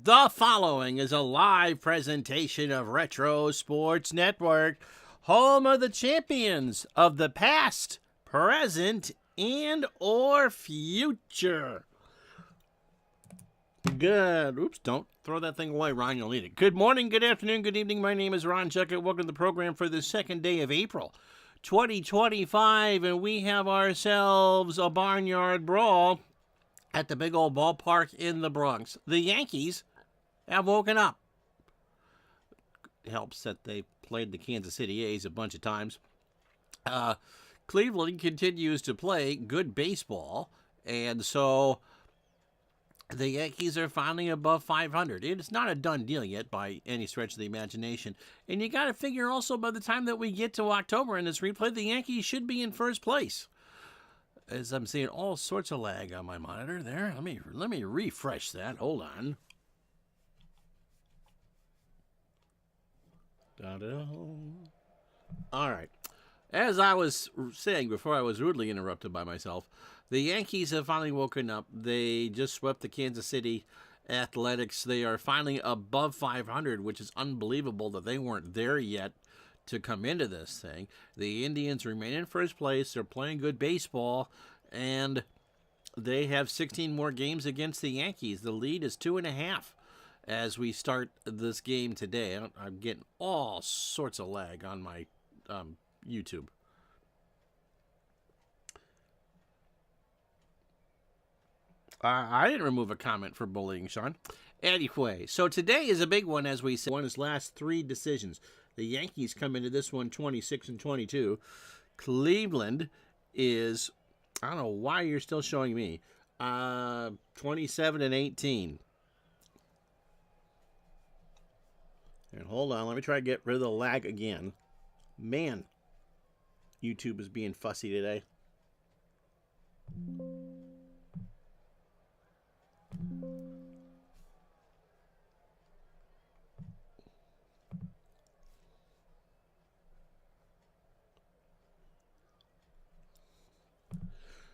The following is a live presentation of Retro Sports Network, home of the champions of the past, present, and or future. Good. Oops, don't throw that thing away, Ron. You'll need it. Good morning, good afternoon, good evening. My name is Ron Juckett. Welcome to the program for the second day of April 2025, and we have ourselves a barnyard brawl at the big old ballpark in the Bronx. The Yankees have woken up. It helps that they played the Kansas City A's a bunch of times. Cleveland continues to play good baseball, and so the Yankees are finally above 500. It's not a done deal yet by any stretch of the imagination. And you got to figure also by the time that we get to October in this replay, the Yankees should be in first place. As I'm seeing all sorts of lag on my monitor there. Let me refresh that. Hold on. Da-da. All right. As I was saying before I was rudely interrupted by myself, the Yankees have finally woken up. They just swept the Kansas City Athletics. They are finally above 500, which is unbelievable that they weren't there yet to come into this thing. The Indians remain in first place. They're playing good baseball, and they have 16 more games against the Yankees. The lead is 2.5 as we start this game today. I'm getting all sorts of lag on my YouTube. I didn't remove a comment for bullying, Sean. Anyway, so today is a big one, as we said. Won his last 3 decisions. The Yankees come into this one 26-22. Cleveland is, I don't know why you're still showing me, 27-18. And hold on, let me try to get rid of the lag again. Man, YouTube is being fussy today.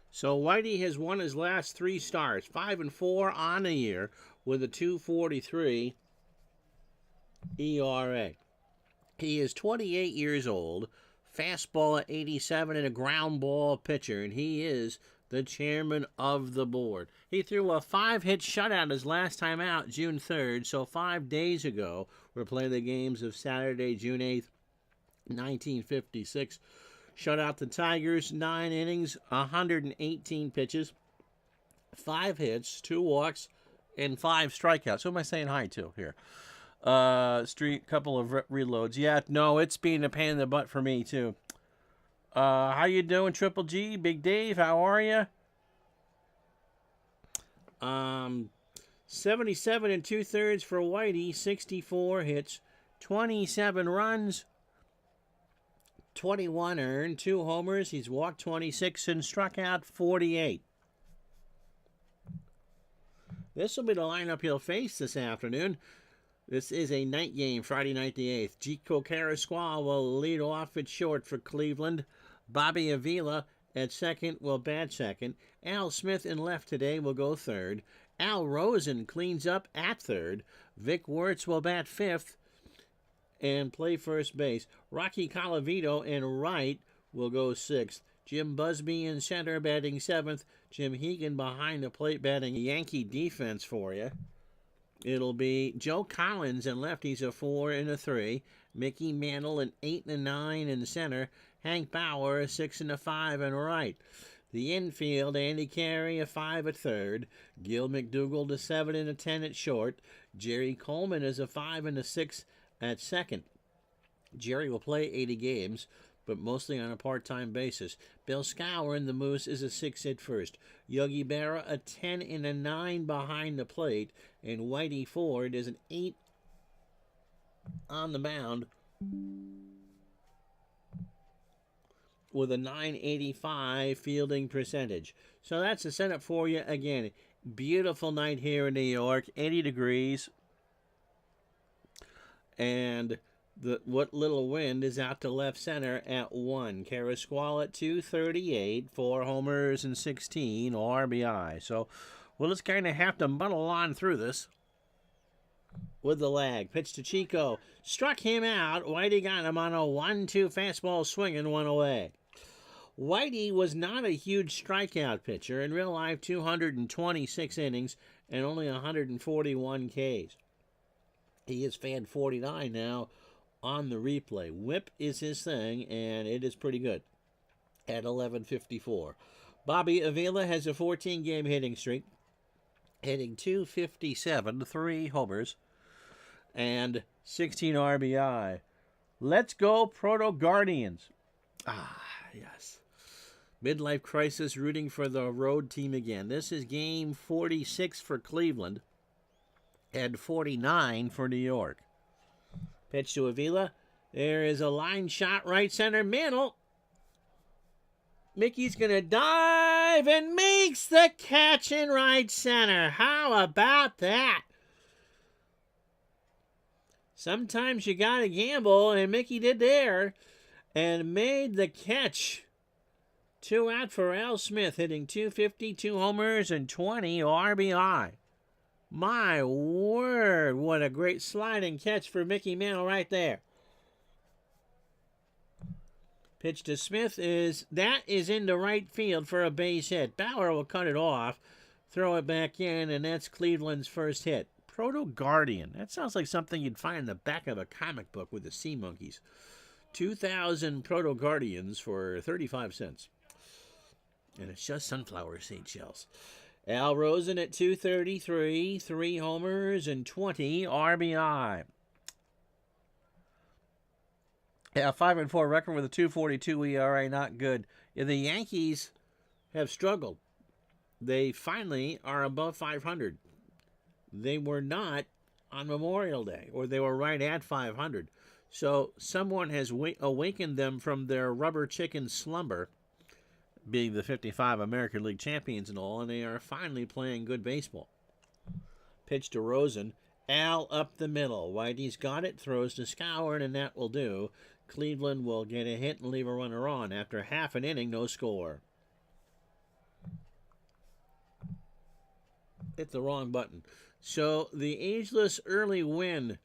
So Whitey has won his last 3 starts, 5-4 on the year with a 2.43 ERA. He is 28 years old, fastball at 87 and a ground ball pitcher, and he is the chairman of the board. He threw a 5-hit shutout his last time out, June 3rd, so 5 days ago. We're playing the games of Saturday, June 8th, 1956. Shut out the Tigers, 9 innings, 118 pitches, 5 hits, 2 walks, and 5 strikeouts. Who am I saying hi to here? Couple of reloads. Yeah, no, it's being a pain in the butt for me, too. How you doing, Triple G? Big Dave, how are you? 77 2/3 for Whitey, 64 hits, 27 runs, 21 earned, 2 homers. He's walked 26 and struck out 48. This will be the lineup he'll face this afternoon. This is a night game, Friday night the 8th. Chico Carrasqual will lead off at short for Cleveland. Bobby Avila at second will bat second. Al Smith in left today will go third. Al Rosen cleans up at third. Vic Wertz will bat fifth and play first base. Rocky Colavito in right will go sixth. Jim Busby in center batting seventh. Jim Hegan behind the plate batting Yankee defense for you. It'll be Joe Collins in left. He's a 4 and a 3. Mickey Mantle an 8 and a 9 in center. Hank Bauer a 6 and a 5 in right. The infield, Andy Carey a 5 at third. Gil McDougall a 7 and a 10 at short. Jerry Coleman is a 5 and a 6 at second. Jerry will play 80 games, but mostly on a part-time basis. Bill Scour in the Moose is a 6 at first. Yogi Berra a 10 and a 9 behind the plate. And Whitey Ford is an 8 on the mound with a 985 fielding percentage. So that's the setup for you. Again, beautiful night here in New York, 80 degrees. And what little wind is out to left center at 1. Carrasqual at 238, 4 homers and 16 RBI. So we'll just kind of have to muddle on through this. with the lag. Pitch to Chico. Struck him out. Whitey got him on a 1-2 fastball swing and one away. Whitey was not a huge strikeout pitcher. In real life, 226 innings and only 141 Ks. He is fan 49 now on the replay. Whip is his thing, and it is pretty good at 11:54. Bobby Avila has a 14-game hitting streak, hitting .257, 3 homers, and 16 RBI. Let's go, Proto Guardians. Ah, yes. Midlife crisis, rooting for the road team again. This is game 46 for Cleveland and 49 for New York. Pitch to Avila. There is a line shot right center. Mantle. Mickey's going to dive and makes the catch in right center. How about that? Sometimes you got to gamble, and Mickey did there and made the catch. 2 out for Al Smith, hitting .250, 2 homers, and 20 RBI. My word, what a great sliding catch for Mickey Mantle right there. Pitch to Smith is into right field for a base hit. Bauer will cut it off, throw it back in, and that's Cleveland's first hit. Proto Guardian. That sounds like something you'd find in the back of a comic book with the sea monkeys. 2,000 Proto Guardians for 35 cents. And it's just sunflower seed shells. Al Rosen at .233, 3 homers and 20 RBI. Yeah, 5-4 record with a .242 ERA, not good. Yeah, the Yankees have struggled. They finally are above 500. They were not on Memorial Day, or they were right at 500. So someone has awakened them from their rubber chicken slumber, being the 55 American League champions and all, and they are finally playing good baseball. Pitch to Rosen. Al up the middle. Whitey's got it, throws to Skowron, and that will do. Cleveland will get a hit and leave a runner on. After half an inning, no score. Hit the wrong button. So the ageless early win,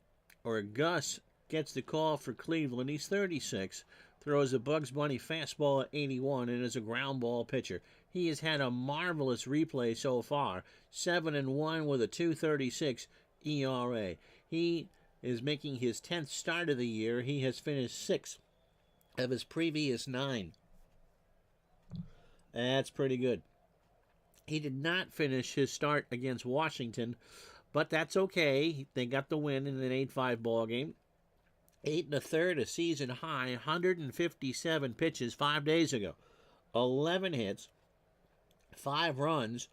or Gus, gets the call for Cleveland. He's 36. Throws a Bugs Bunny fastball at 81 and is a ground ball pitcher. He has had a marvelous replay so far. 7-1 with a .236 ERA. He is making his 10th start of the year. He has finished 6th of his previous 9. That's pretty good. He did not finish his start against Washington, but that's okay. They got the win in an 8-5 ball game. 8 1/3, a season high, 157 pitches 5 days ago. 11 hits, 5 runs,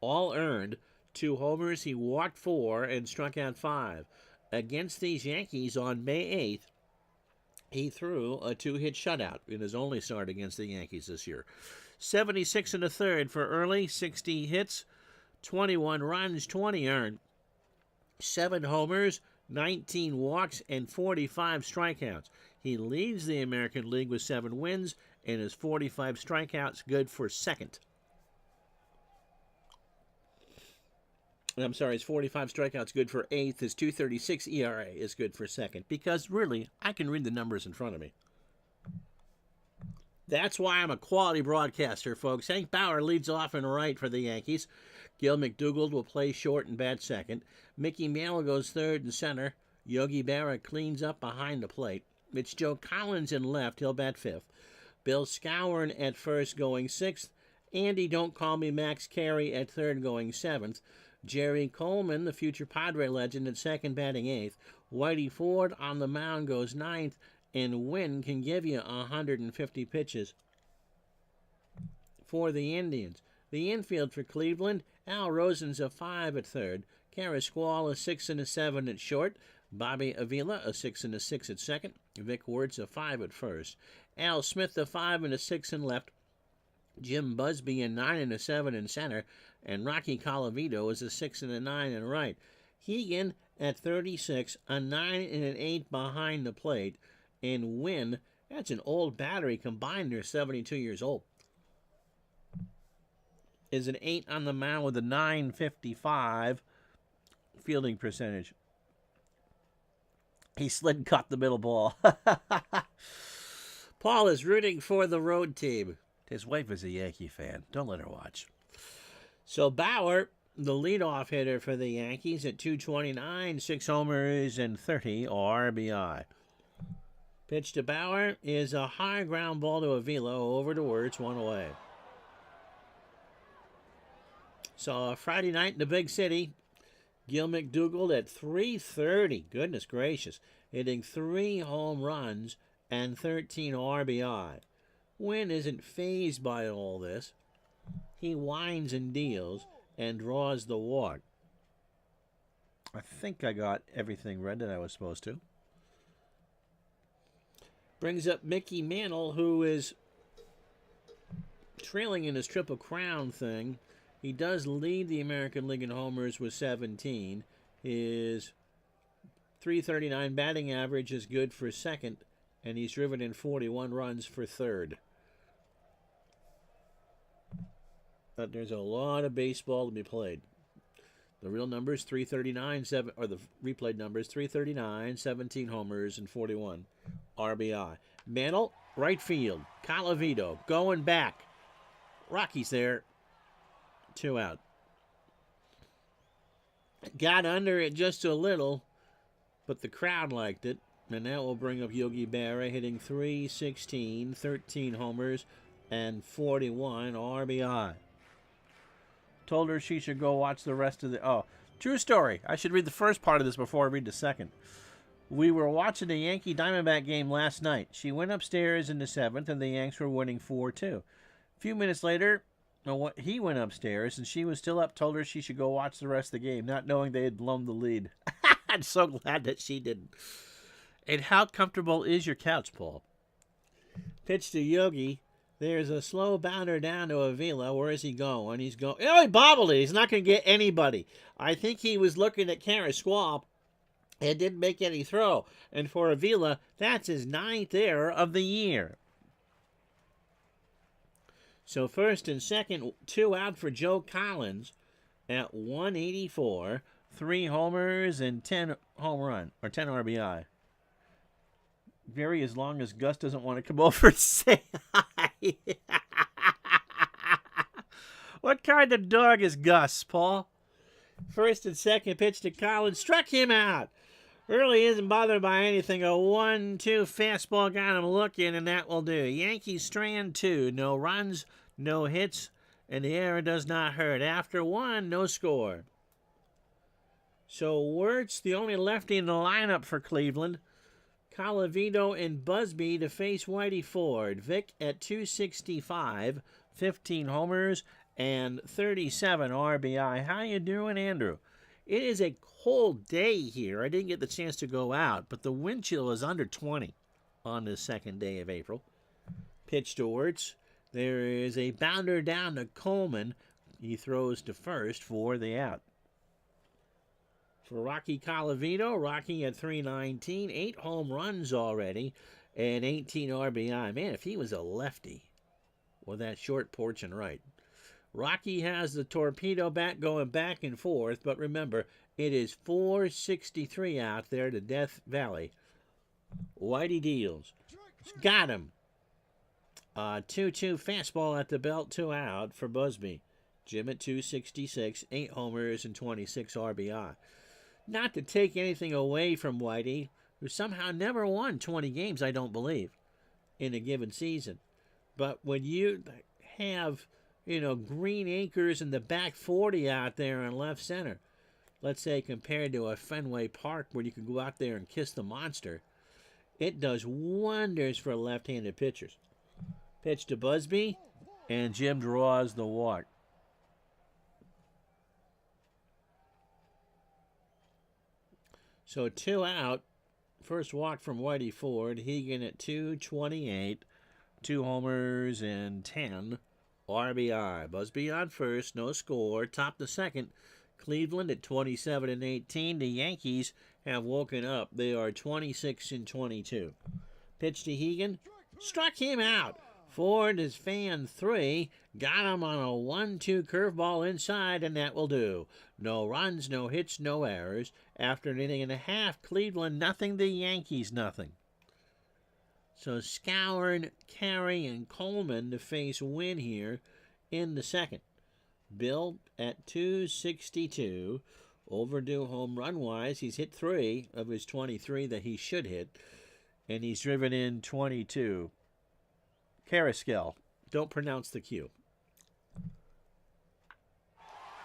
all earned. 2 homers, he walked 4 and struck out 5. Against these Yankees on May 8th, he threw a 2-hit shutout in his only start against the Yankees this year. 76 1/3 for Early, 60 hits, 21 runs, 20 earned, 7 homers, 19 walks, and 45 strikeouts. He leads the American League with 7 wins, and his 45 strikeouts good for second. I'm sorry, his 45 strikeouts good for 8th. His .236 ERA is good for second. Because, really, I can read the numbers in front of me. That's why I'm a quality broadcaster, folks. Hank Bauer leads off in right for the Yankees. Gil McDougald will play short and bat second. Mickey Mantle goes third and center. Yogi Berra cleans up behind the plate. It's Joe Collins in left. He'll bat 5th. Bill Skowron at first going 6th. Andy Don't Call Me Max Carey at third going 7th. Jerry Coleman, the future Padre legend, at second batting 8th. Whitey Ford on the mound goes 9th. And Wynn can give you 150 pitches for the Indians. The infield for Cleveland, Al Rosen's a 5 at third. Carrasqual a 6 and a 7 at short. Bobby Avila a 6 and a 6 at second. Vic Wertz a 5 at first. Al Smith a 5 and a 6 in left. Jim Busby a 9 and a 7 in center. And Rocky Colavito is a 6 and a 9 in right. Hegan at 36, a 9 and an 8 behind the plate. And Wynn, that's an old battery combined. They're 72 years old. Is an 8 on the mound with a .955 fielding percentage. He slid and caught the middle ball. Paul is rooting for the road team. His wife is a Yankee fan. Don't let her watch. So Bauer, the leadoff hitter for the Yankees at 229, 6 homers and 30 RBI. Pitch to Bauer is a high ground ball to Avila over to Wirtz, 1 away. So Friday night in the big city, Gil McDougald at 330, goodness gracious, hitting 3 home runs and 13 RBI. Wynn isn't fazed by all this. He winds and deals and draws the walk. I think I got everything read that I was supposed to. Brings up Mickey Mantle, who is trailing in his Triple Crown thing. He does lead the American League in homers with 17. His .339 batting average is good for second, and he's driven in 41 runs for third. But there's a lot of baseball to be played. The real numbers, 339, or the replayed numbers, 339, 17 homers, and 41 RBI. Mantle, right field. Colavito going back. Rocky's there. 2 out. Got under it just a little, but the crowd liked it. And that will bring up Yogi Berra hitting .316, 13 homers, and 41 RBI. Told her she should go watch the rest of the... Oh, true story. I should read the first part of this before I read the second. We were watching the Yankee Diamondback game last night. She went upstairs in the 7th, and the Yanks were winning 4-2. A few minutes later, he went upstairs, and she was still up, told her she should go watch the rest of the game, not knowing they had blown the lead. I'm so glad that she didn't. And how comfortable is your couch, Paul? Pitch to Yogi. There's a slow bounder down to Avila. Where is he going? He's going. Oh, he bobbled it. He's not going to get anybody. I think he was looking at Carrasquillo and didn't make any throw. And for Avila, that's his 9th error of the year. So first and second, 2 out for Joe Collins at 184, 3 homers and 10 home run or 10 RBI. Very as long as Gus doesn't want to come over and say hi. What kind of dog is Gus, Paul? First and second pitch to Collins. Struck him out. Really isn't bothered by anything. A 1-2 fastball got him looking, and that will do. Yankees strand 2. No runs, no hits, and the error does not hurt. After 1, no score. So Wirtz, the only lefty in the lineup for Cleveland. Colavito and Busby to face Whitey Ford. Vic at 265, 15 homers, and 37 RBI. How you doing, Andrew? It is a cold day here. I didn't get the chance to go out, but the wind chill is under 20 on this second day of April. Pitch to Wirtz. There is a bounder down to Coleman. He throws to first for the out. For Rocky Colavito, Rocky at 319, 8 home runs already, and 18 RBI. Man, if he was a lefty with that short porch and right. Rocky has the torpedo bat going back and forth, but remember, it is 463 out there to Death Valley. Whitey deals. Got him. 2-2 fastball at the belt, 2 out for Busby. Jim at 266, 8 homers and 26 RBI. Not to take anything away from Whitey, who somehow never won 20 games, I don't believe, in a given season. But when you have, Green Acres in the back 40 out there in left center, let's say compared to a Fenway Park where you can go out there and kiss the monster, it does wonders for left-handed pitchers. Pitch to Busby, and Jim draws the walk. So 2 out. First walk from Whitey Ford. Hegan at 228. 2 homers and 10 RBI. Busby on first. No score. Top the second. Cleveland at 27-18. The Yankees have woken up. They are 26-22. Pitch to Hegan. Struck him out. Ford is fan 3. Got him on a 1-2 curveball inside, and that will do. No runs, no hits, no errors. After an inning and a half, Cleveland nothing, the Yankees nothing. So Skowron, Carey, and Coleman to face Wynn here in the second. Bill at 262. Overdue home run-wise, he's hit 3 of his 23 that he should hit, and he's driven in 22. Carrasquel. Don't pronounce the Q.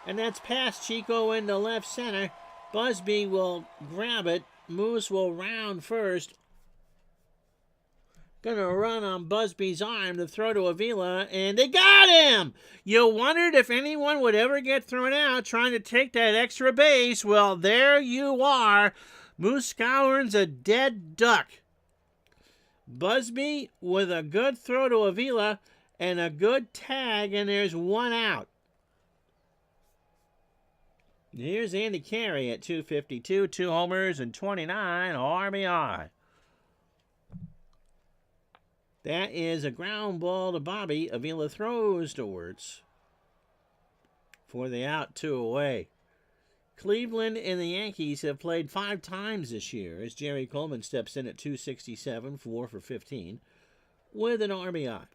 And that's past Chico into left center. Busby will grab it. Moose will round first. Gonna run on Busby's arm to throw to Avila, and they got him! You wondered if anyone would ever get thrown out trying to take that extra base. Well, there you are. Moose Skowron's a dead duck. Busby with a good throw to Avila and a good tag, and there's one out. Here's Andy Carey at 252, 2 homers and 29 RBI. That is a ground ball to Bobby. Avila throws to Wirtz for the out, 2 away. Cleveland and the Yankees have played 5 times this year as Jerry Coleman steps in at 267, 4 for 15, with an RBI.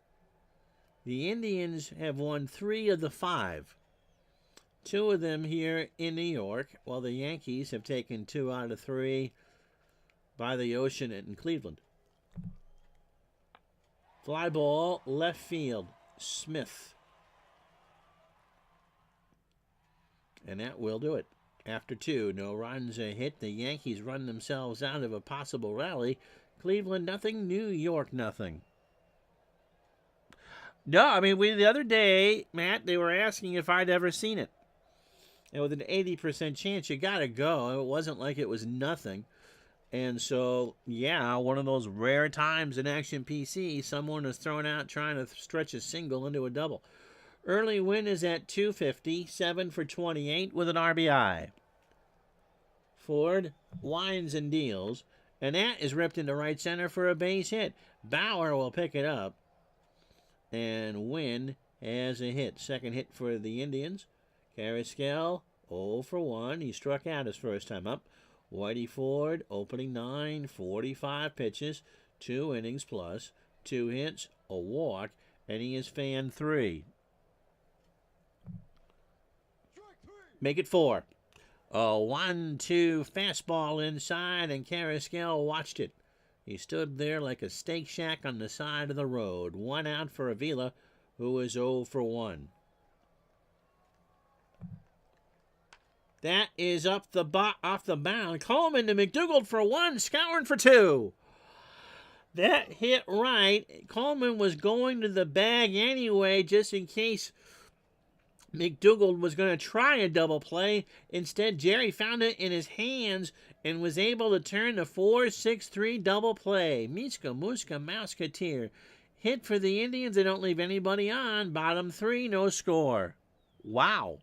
The Indians have won 3 of the 5. 2 of them here in New York, while the Yankees have taken 2 out of 3 by the ocean in Cleveland. Fly ball, left field, Smith. And that will do it. After 2, no runs, a hit. The Yankees run themselves out of a possible rally. Cleveland nothing, New York nothing. No, I mean, the other day, Matt, they were asking if I'd ever seen it. And with an 80% chance, you got to go. It wasn't like it was nothing. And so, yeah, one of those rare times in Action PC, someone is thrown out trying to stretch a single into a double. Early Win is at 250, 7 for 28 with an RBI. Ford winds and deals, and that is ripped into right center for a base hit. Bauer will pick it up, and Win has a hit. Second hit for the Indians. Carrasquel, 0 for 1. He struck out his first time up. Whitey Ford, opening 9, 45 pitches, 2 innings plus, 2 hits, a walk, and he is fan 3. Make it 4. A 1-2 fastball inside, and Carrasquel watched it. He stood there like a steak shack on the side of the road. 1 out for Avila, who is 0 for 1. That is off the mound. Coleman to McDougald for 1. Skowron for 2. That hit right. Coleman was going to the bag anyway, just in case McDougald was going to try a double play. Instead, Jerry found it in his hands and was able to turn the 4-6-3 double play. Miska, Muska, Mouseketeer. Hit for the Indians. They don't leave anybody on. Bottom 3, no score. Wow.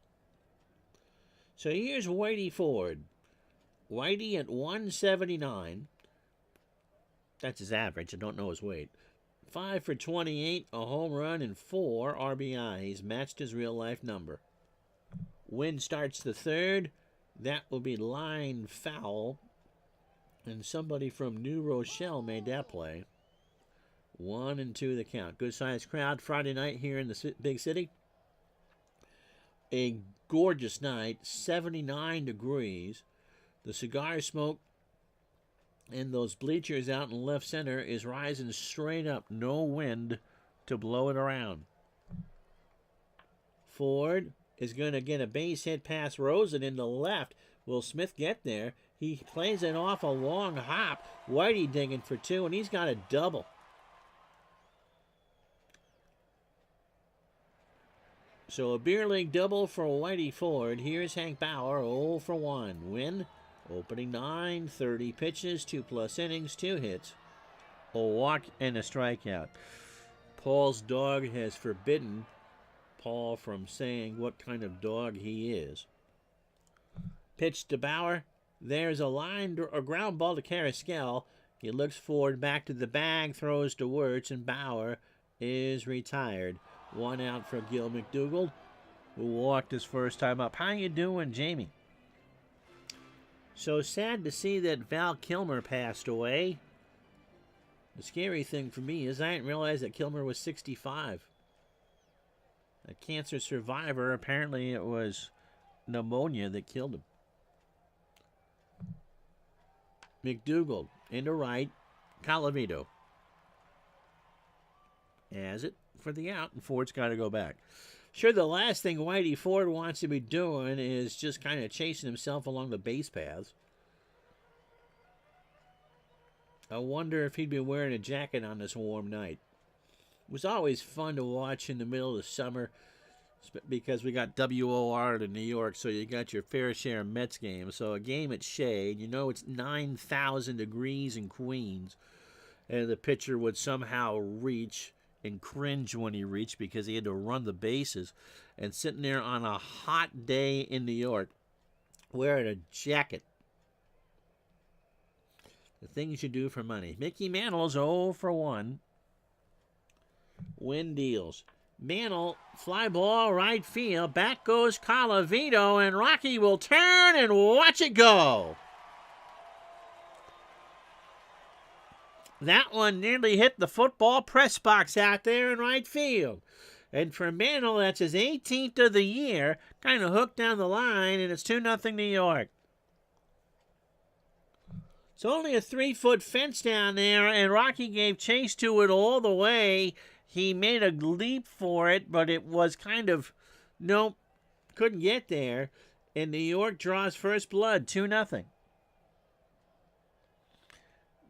So here's Whitey Ford. Whitey at 179. That's his average. I don't know his weight. 5 for 28, a home run, and 4 RBI. He's matched his real-life number. Wynn starts the third. That will be line foul. And somebody from New Rochelle made that play. 1 and 2 the count. Good-sized crowd Friday night here in the big city. A gorgeous night, 79 degrees. The cigar smoke and those bleachers out in left center is rising straight up. No wind to blow it around. Ford is going to get a base hit past Rosen into left. Will Smith get there? He plays it off a long hop. Whitey digging for 2, and he's got a double. So a beer league double for Whitey Ford. Here's Hank Bauer, 0 for 1. Win, opening 9, 30 pitches, 2+ innings, 2 hits, a walk, and a strikeout. Paul's dog has forbidden Paul from saying what kind of dog he is. Pitch to Bauer. There's a ground ball to Carrasquel. He looks forward back to the bag, throws to Wirtz, and Bauer is retired. 1 out for Gil McDougald, who walked his first time up. How you doing, Jamie? So sad to see that Val Kilmer passed away. The scary thing for me is I didn't realize that Kilmer was 65. A cancer survivor. Apparently it was pneumonia that killed him. McDougald into right. Colavito has it for the out, and Ford's got to go back. Sure, the last thing Whitey Ford wants to be doing is just kind of chasing himself along the base paths. I wonder if he'd be wearing a jacket on this warm night. It was always fun to watch in the middle of the summer because we got WOR to New York, so you got your fair share of Mets games. So a game at Shade, you know it's 9,000 degrees in Queens, and the pitcher would somehow reach and cringe when he reached because he had to run the bases, and sitting there on a hot day in New York wearing a jacket. The things you do for money. Mickey Mantle's 0 for 1. Win deals. Mantle, fly ball, right field. Back goes Colavito, and Rocky will turn and watch it go. That one nearly hit the football press box out there in right field. And for Mantle, that's his 18th of the year. Kind of hooked down the line, and it's 2-0 New York. It's only a 3-foot fence down there, and Rocky gave chase to it all the way. He made a leap for it, but it was kind of, nope, couldn't get there. And New York draws first blood, 2-0.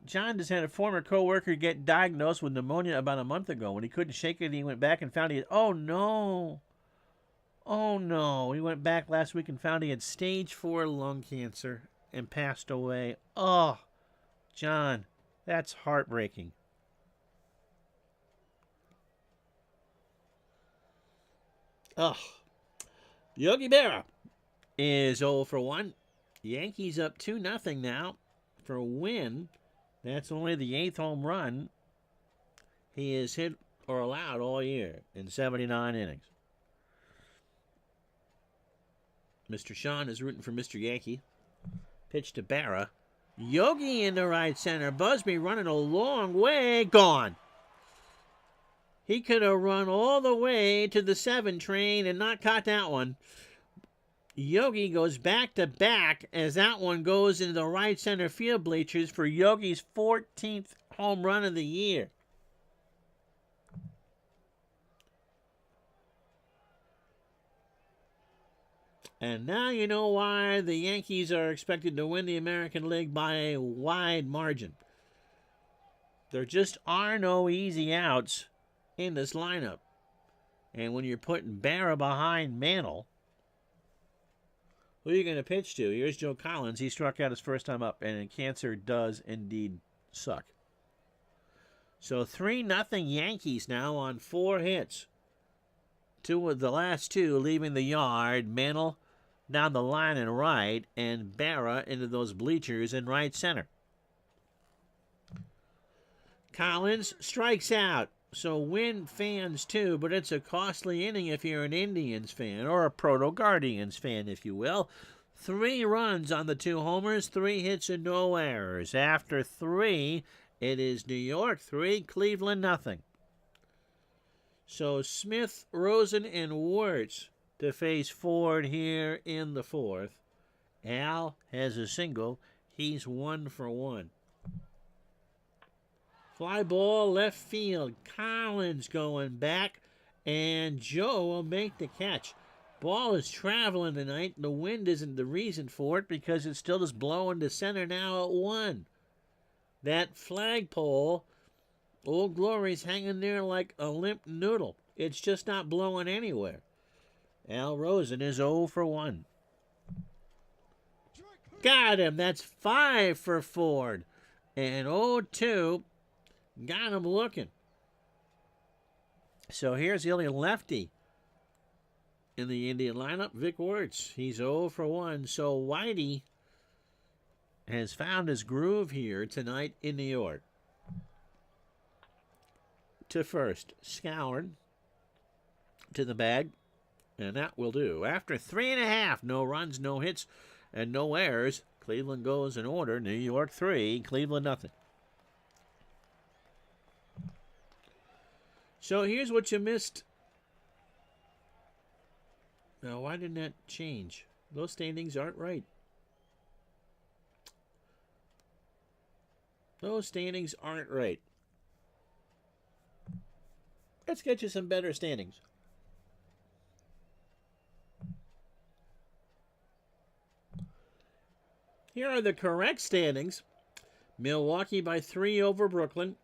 John just had a former co-worker get diagnosed with pneumonia about a month ago. When he couldn't shake it, he went back and found he had, oh no. He went back last week and found he had stage 4 lung cancer and passed away. Oh, John, that's heartbreaking. Oh, Yogi Berra is 0 for 1. Yankees up 2-0 now for a win. That's only the 8th home run he has hit or allowed all year in 79 innings. Mr. Sean is rooting for Mr. Yankee. Pitch to Berra. Yogi in the right center. Busby running a long way. Gone. He could have run all the way to the 7 train and not caught that one. Yogi goes back to back as that one goes into the right center field bleachers for Yogi's 14th home run of the year. And now you know why the Yankees are expected to win the American League by a wide margin. There just are no easy outs in this lineup. And when you're putting Berra behind Mantle, who are you going to pitch to? Here's Joe Collins. He struck out his first time up, and cancer does indeed suck. So 3-0 Yankees now on 4 hits. 2 of the last 2 leaving the yard. Mantle down the line and right, and Berra into those bleachers in right center. Collins strikes out. So win fans too, but it's a costly inning if you're an Indians fan, or a Proto-Guardians fan, if you will. 3 runs on the 2 homers, 3 hits and no errors. After 3, it is New York 3, Cleveland 0. So Smith, Rosen, and Wirtz to face Ford here in the 4th. Al has a single. He's 1 for 1. Fly ball left field. Collins going back, and Joe will make the catch. Ball is traveling tonight. The wind isn't the reason for it because it's still just blowing to center now at 1. That flagpole, Old Glory's hanging there like a limp noodle. It's just not blowing anywhere. Al Rosen is 0 for 1. Got him. That's 5 for Ford. And 0-2. Got him looking. So here's the only lefty in the Indian lineup, Vic Wirtz. He's 0 for 1. So Whitey has found his groove here tonight in New York. to first. Scoured to the bag, and that will do. After 3.5, no runs, no hits, and no errors, Cleveland goes in order. New York 3, Cleveland nothing. So here's what you missed. Now, why didn't that change? Those standings aren't right. Those standings aren't right. Let's get you some better standings. Here are the correct standings. Milwaukee by 3 over Brooklyn.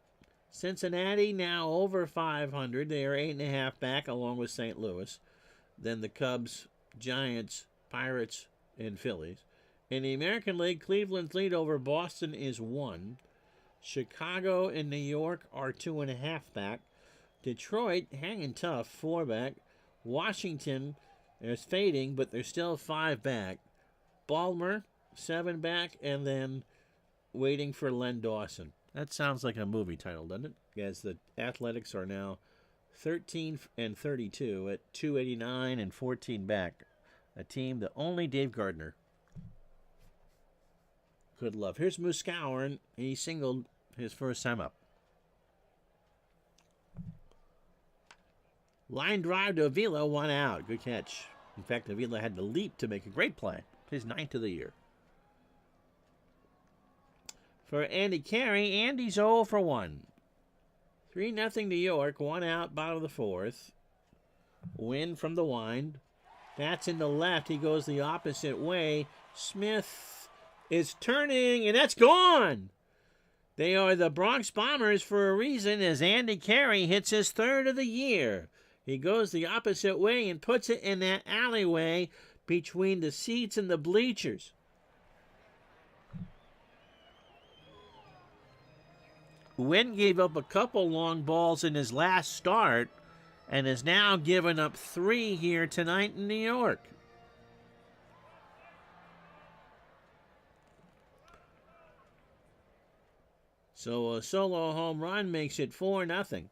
Cincinnati now over 500. They are 8.5 back along with St. Louis. Then the Cubs, Giants, Pirates, and Phillies. In the American League, Cleveland's lead over Boston is 1. Chicago and New York are 2.5 back. Detroit hanging tough, 4 back. Washington is fading, but they're still 5 back. Baltimore, 7 back, and then waiting for Len Dawson. That sounds like a movie title, doesn't it? As the Athletics are now 13 and 32 at 289 and 14 back. A team that only Dave Gardner could love. Here's Muscauern. He singled his first time up. Line drive to Avila, 1 out. Good catch. In fact, Avila had to leap to make a great play. His 9th of the year. For Andy Carey, Andy's 0 for 1. 3-0 New York, 1 out, bottom of the 4th. Win from the wind. That's in the left. He goes the opposite way. Smith is turning, and that's gone. They are the Bronx Bombers for a reason as Andy Carey hits his 3rd of the year. He goes the opposite way and puts it in that alleyway between the seats and the bleachers. Wynn gave up a couple long balls in his last start and has now given up 3 here tonight in New York. So a solo home run makes it 4-0.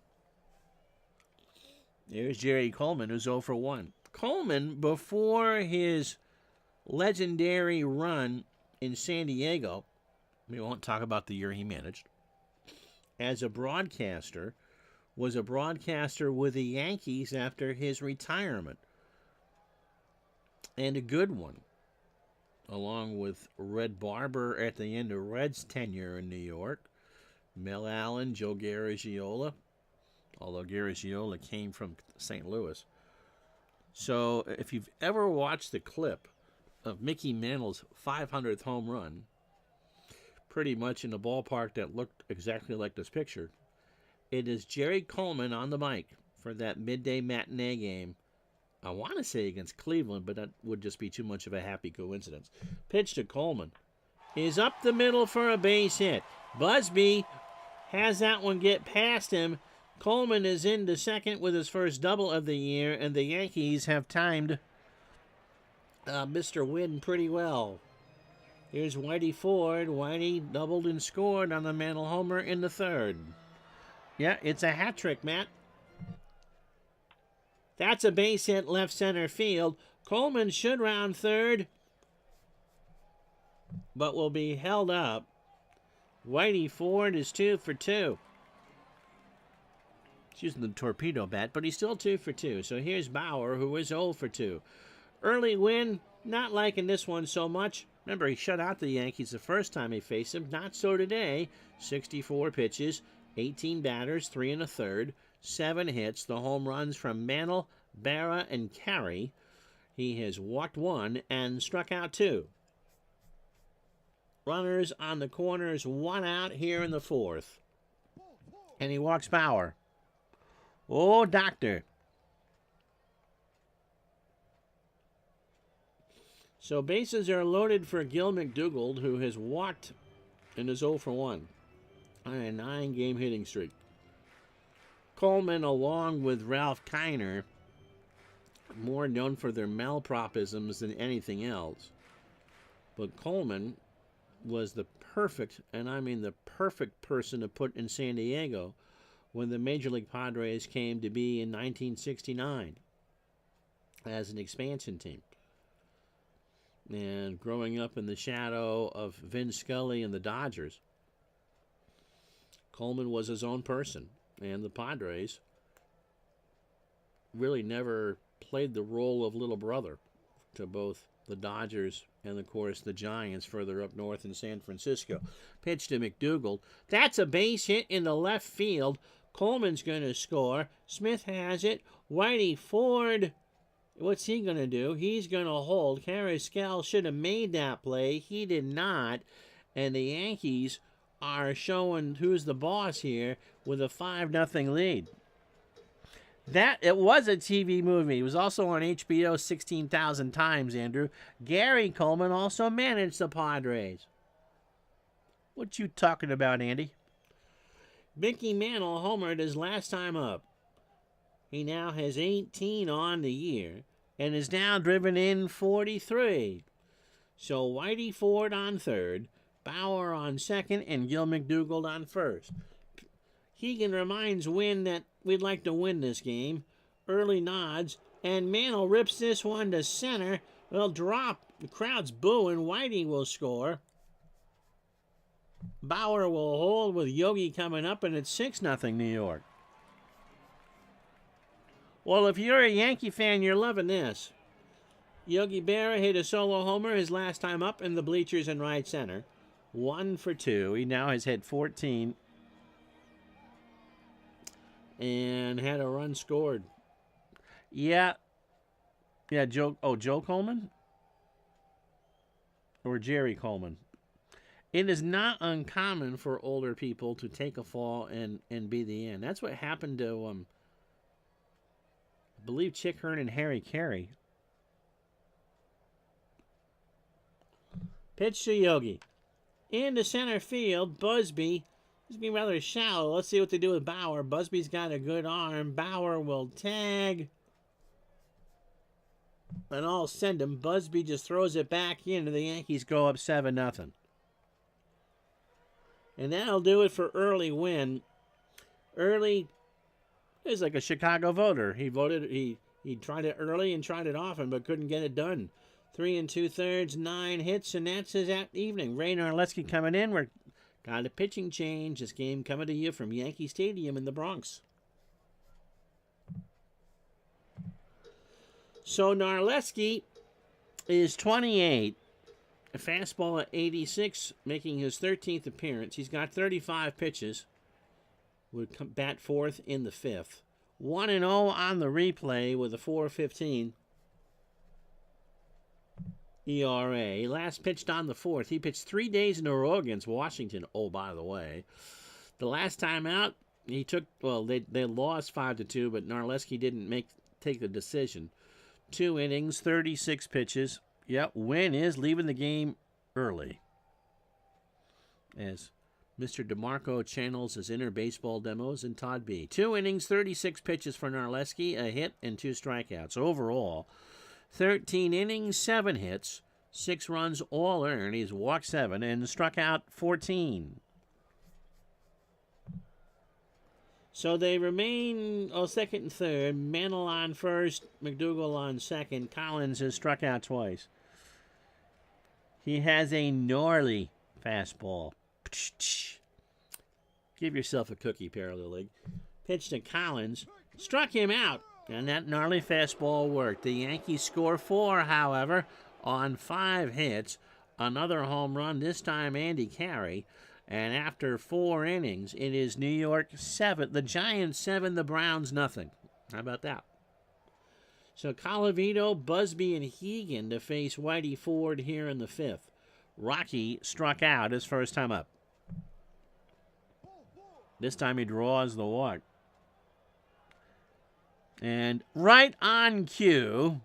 There's Jerry Coleman, who's 0 for 1. Coleman, before his legendary run in San Diego, we won't talk about the year he managed, as a broadcaster, was a broadcaster with the Yankees after his retirement. And a good one, along with Red Barber at the end of Red's tenure in New York, Mel Allen, Joe Garagiola, although Garagiola came from St. Louis. So if you've ever watched the clip of Mickey Mantle's 500th home run, pretty much in a ballpark that looked exactly like this picture, it is Jerry Coleman on the mic for that midday matinee game. I want to say against Cleveland, but that would just be too much of a happy coincidence. Pitch to Coleman is up the middle for a base hit. Busby has that one get past him. Coleman is into second with his first double of the year, and the Yankees have timed Mr. Wynn pretty well. Here's Whitey Ford. Whitey doubled and scored on the Mantle homer in the 3rd. Yeah, it's a hat trick, Matt. That's a base hit left center field. Coleman should round 3rd, but will be held up. Whitey Ford is 2 for 2. He's using the torpedo bat, but he's still 2 for 2. So here's Bauer, who is 0 for 2. Early win, not liking this one so much. Remember, he shut out the Yankees the first time he faced them. Not so today. 64 pitches, 18 batters, 3 1/3, 7 hits. The home runs from Mantle, Berra, and Carey. He has walked 1 and struck out 2. Runners on the corners, 1 out here in the 4th. And he walks Bauer. Oh, doctor. So bases are loaded for Gil McDougald, who has walked and is 0 for 1 on a 9-game hitting streak. Coleman, along with Ralph Kiner, more known for their malapropisms than anything else. But Coleman was the perfect, and I mean the perfect person to put in San Diego when the Major League Padres came to be in 1969 as an expansion team. And growing up in the shadow of Vin Scully and the Dodgers, Coleman was his own person. And the Padres really never played the role of little brother to both the Dodgers and, of course, the Giants further up north in San Francisco. Pitch to McDougal. That's a base hit in the left field. Coleman's going to score. Smith has it. Whitey Ford, what's he going to do? He's going to hold. Carrascal should have made that play. He did not. And the Yankees are showing who's the boss here with a 5-0 lead. It was a TV movie. It was also on HBO 16,000 times, Andrew. Gary Coleman also managed the Padres. What you talking about, Andy? Mickey Mantle homered his last time up. He now has 18 on the year and is now driven in 43. So Whitey Ford on third, Bauer on second, and Gil McDougal on first. Keegan reminds Wynn that we'd like to win this game. Early nods, and Mantle rips this one to center. Will drop. The crowd's booing. Whitey will score. Bauer will hold with Yogi coming up, and it's 6-0 New York. Well, if you're a Yankee fan, you're loving this. Yogi Berra hit a solo homer his last time up in the bleachers in right center. 1 for 2. He now has hit 14 and had a run scored. Yeah, Joe Coleman? Or Jerry Coleman? It is not uncommon for older people to take a fall and be the end. That's what happened to, I believe, Chick Hearn and Harry Carey. Pitch to Yogi. Into center field, Busby. He's being rather shallow. Let's see what they do with Bauer. Busby's got a good arm. Bauer will tag. And I'll send him. Busby just throws it back in, and the Yankees go up 7-0. And that'll do it for Early Wynn. Early is like a Chicago voter. He voted. He tried it early and tried it often, but couldn't get it done. 3 2/3, 9 hits, and that's his evening. Ray Narleski coming in. We're got a pitching change. This game coming to you from Yankee Stadium in the Bronx. So Narleski is 28. A fastball at 86, making his 13th appearance. He's got 35 pitches. Would bat fourth in the fifth. 1-0 on the replay with a 4.15 ERA. Last pitched on the 4th. He pitched 3 days in a row against Washington. Oh, by the way. The last time out, he took, well, they lost 5-2, but Narleski didn't take the decision. 2 innings, 36 pitches. Yep, Wynn is leaving the game early. As Mr. DeMarco channels his inner baseball demos and Todd B. 2 innings, 36 pitches for Narleski, a hit and 2 strikeouts. Overall, 13 innings, 7 hits, 6 runs all earned. He's walked 7 and struck out 14. So they remain second and third. Mantle on first, McDougal on second. Collins has struck out twice. He has a gnarly fastball. Give yourself a cookie, Parallel League. Pitch to Collins. Struck him out. And that gnarly fastball worked. The Yankees score 4, however, on 5 hits. Another home run, this time Andy Carey. And after 4 innings, it is New York 7. The Giants 7, the Browns nothing. How about that? So Colavito, Busby, and Hegan to face Whitey Ford here in the 5th. Rocky struck out his first time up. This time he draws the walk. And right on cue,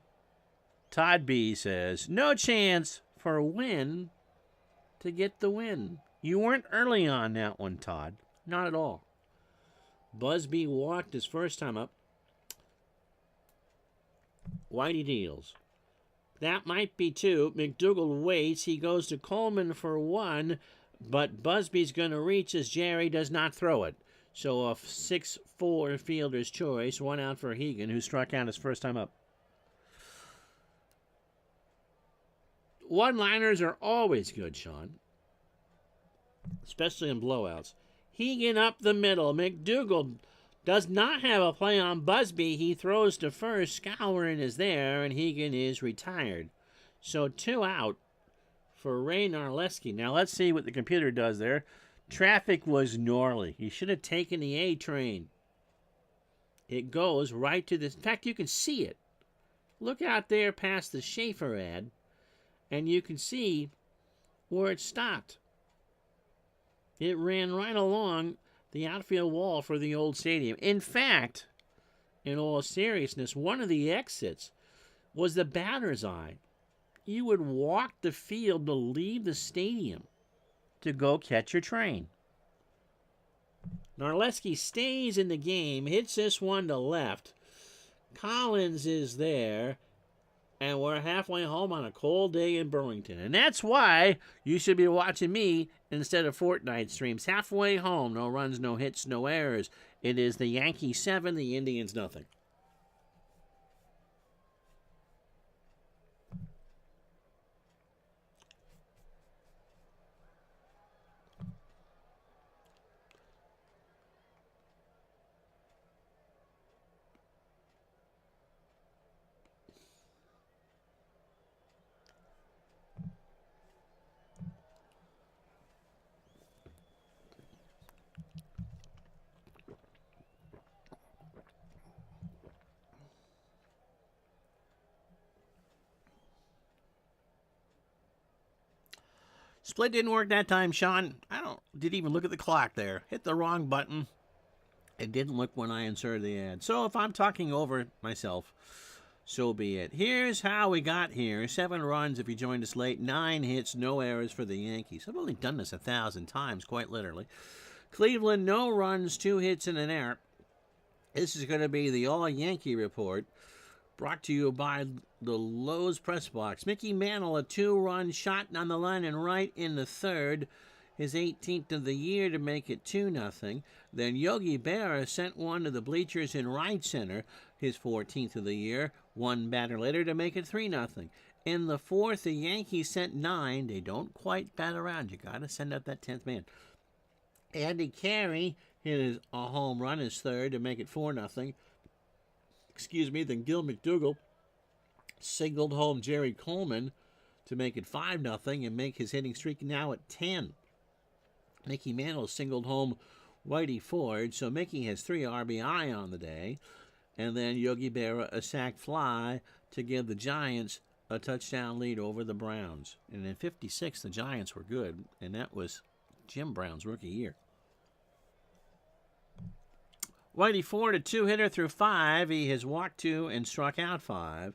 Todd B says, no chance for Wynn to get the win. You weren't early on that one, Todd. Not at all. Busby walked his first time up. Whitey deals. That might be 2. McDougal waits. He goes to Coleman for 1, but Busby's going to reach as Jerry does not throw it. So a 6-4 fielder's choice. 1 out for Hegan, who struck out his first time up. One-liners are always good, Sean. Especially in blowouts. Hegan up the middle. McDougal does not have a play on Busby. He throws to first. Skowron is there, and Hegan is retired. So 2 out for Ray Narleski. Now let's see what the computer does there. Traffic was gnarly. He should have taken the A train. It goes right to this. In fact, you can see it. Look out there past the Schaefer ad, and you can see where it stopped. It ran right along the outfield wall for the old stadium. In fact, in all seriousness, one of the exits was the batter's eye. You would walk the field to leave the stadium to go catch your train. Narleski stays in the game, hits this one to left. Collins is there, and we're halfway home on a cold day in Burlington. And that's why you should be watching me instead of Fortnite streams. Halfway home, no runs, no hits, no errors. It is the Yankees 7, the Indians nothing. Split didn't work that time, Sean. Didn't even look at the clock there. Hit the wrong button. It didn't look when I inserted the ad. So if I'm talking over myself, so be it. Here's how we got here. 7 runs if you joined us late. 9 hits, no errors for the Yankees. I've only done this 1,000 times, quite literally. Cleveland, no runs, 2 hits, and an error. This is going to be the All-Yankee Report, brought to you by the Lowe's Press Box. Mickey Mantle, a 2-run shot on the line and right in the third. His 18th of the year to make it 2-0. Then Yogi Berra sent one to the bleachers in right center, his 14th of the year, 1 batter later to make it 3-0. In the fourth, the Yankees sent 9. They don't quite bat around. You got to send up that 10th man. Andy Carey hit a home run, his third, to make it 4-0. Then Gil McDougal singled home Jerry Coleman to make it 5-0 and make his hitting streak now at 10. Mickey Mantle singled home Whitey Ford, so Mickey has 3 RBI on the day. And then Yogi Berra a sac fly to give the Giants a touchdown lead over the Browns. And in 56, the Giants were good, and that was Jim Brown's rookie year. Whitey Ford, a 2-hitter through 5. He has walked 2 and struck out 5.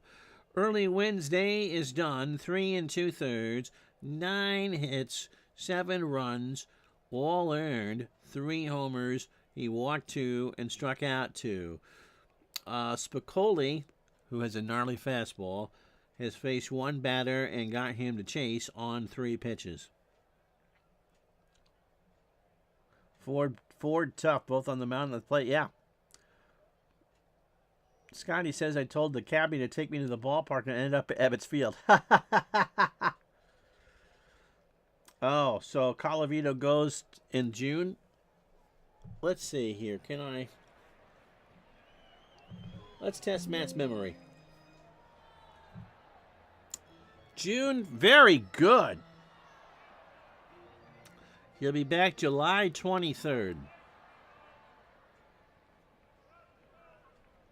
Early Wednesday is done, 3 2/3, 9 hits, 7 runs, all earned, 3 homers. He walked 2 and struck out 2. Spicoli, who has a gnarly fastball, has faced 1 batter and got him to chase on 3 pitches. Ford tough, both on the mound and the plate. Yeah. Scotty says I told the cabbie to take me to the ballpark and ended up at Ebbets Field. Oh, so Colavito goes in June. Let's see here. Let's test Matt's memory. June, very good. He'll be back July 23rd.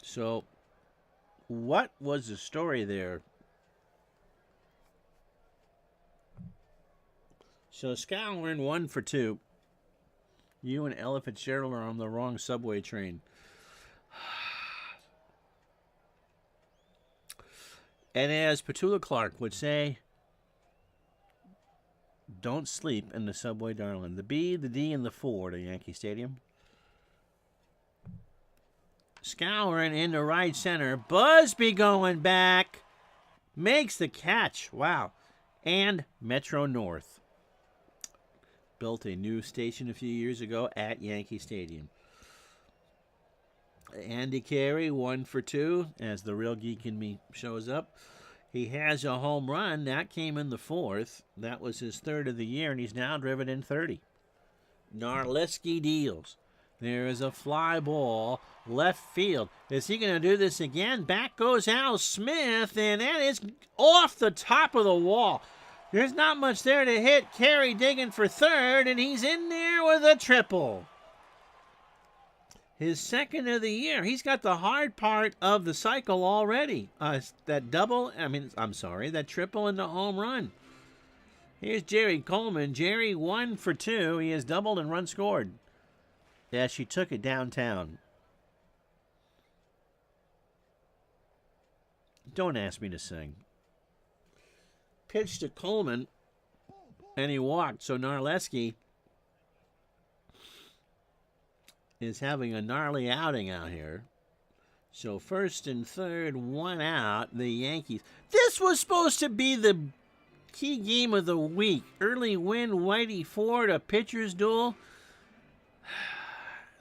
So, what was the story there? So, Skowron 1 for 2. You and Ella Fitzgerald are on the wrong subway train. And as Petula Clark would say, don't sleep in the subway, darling. The B, the D, and the 4 to Yankee Stadium. Skowron into right center. Busby going back. Makes the catch. Wow. And Metro North built a new station a few years ago at Yankee Stadium. Andy Carey, 1 for 2, as the real geek in me shows up. He has a home run. That came in the 4th. That was his 3rd of the year, and he's now driven in 30. Narleski deals. There is a fly ball, left field. Is he going to do this again? Back goes Al Smith, and that is off the top of the wall. There's not much there to hit. Carey digging for 3rd, and he's in there with a triple. His 2nd of the year. He's got the hard part of the cycle already. That triple and the home run. Here's Jerry Coleman. Jerry 1 for 2. He has doubled and run scored. Yeah, she took it downtown. Don't ask me to sing. Pitched to Coleman, and he walked. So Narleski is having a gnarly outing out here. So 1st and 3rd, 1 out. The Yankees. This was supposed to be the key game of the week. Early win, Whitey Ford, a pitcher's duel.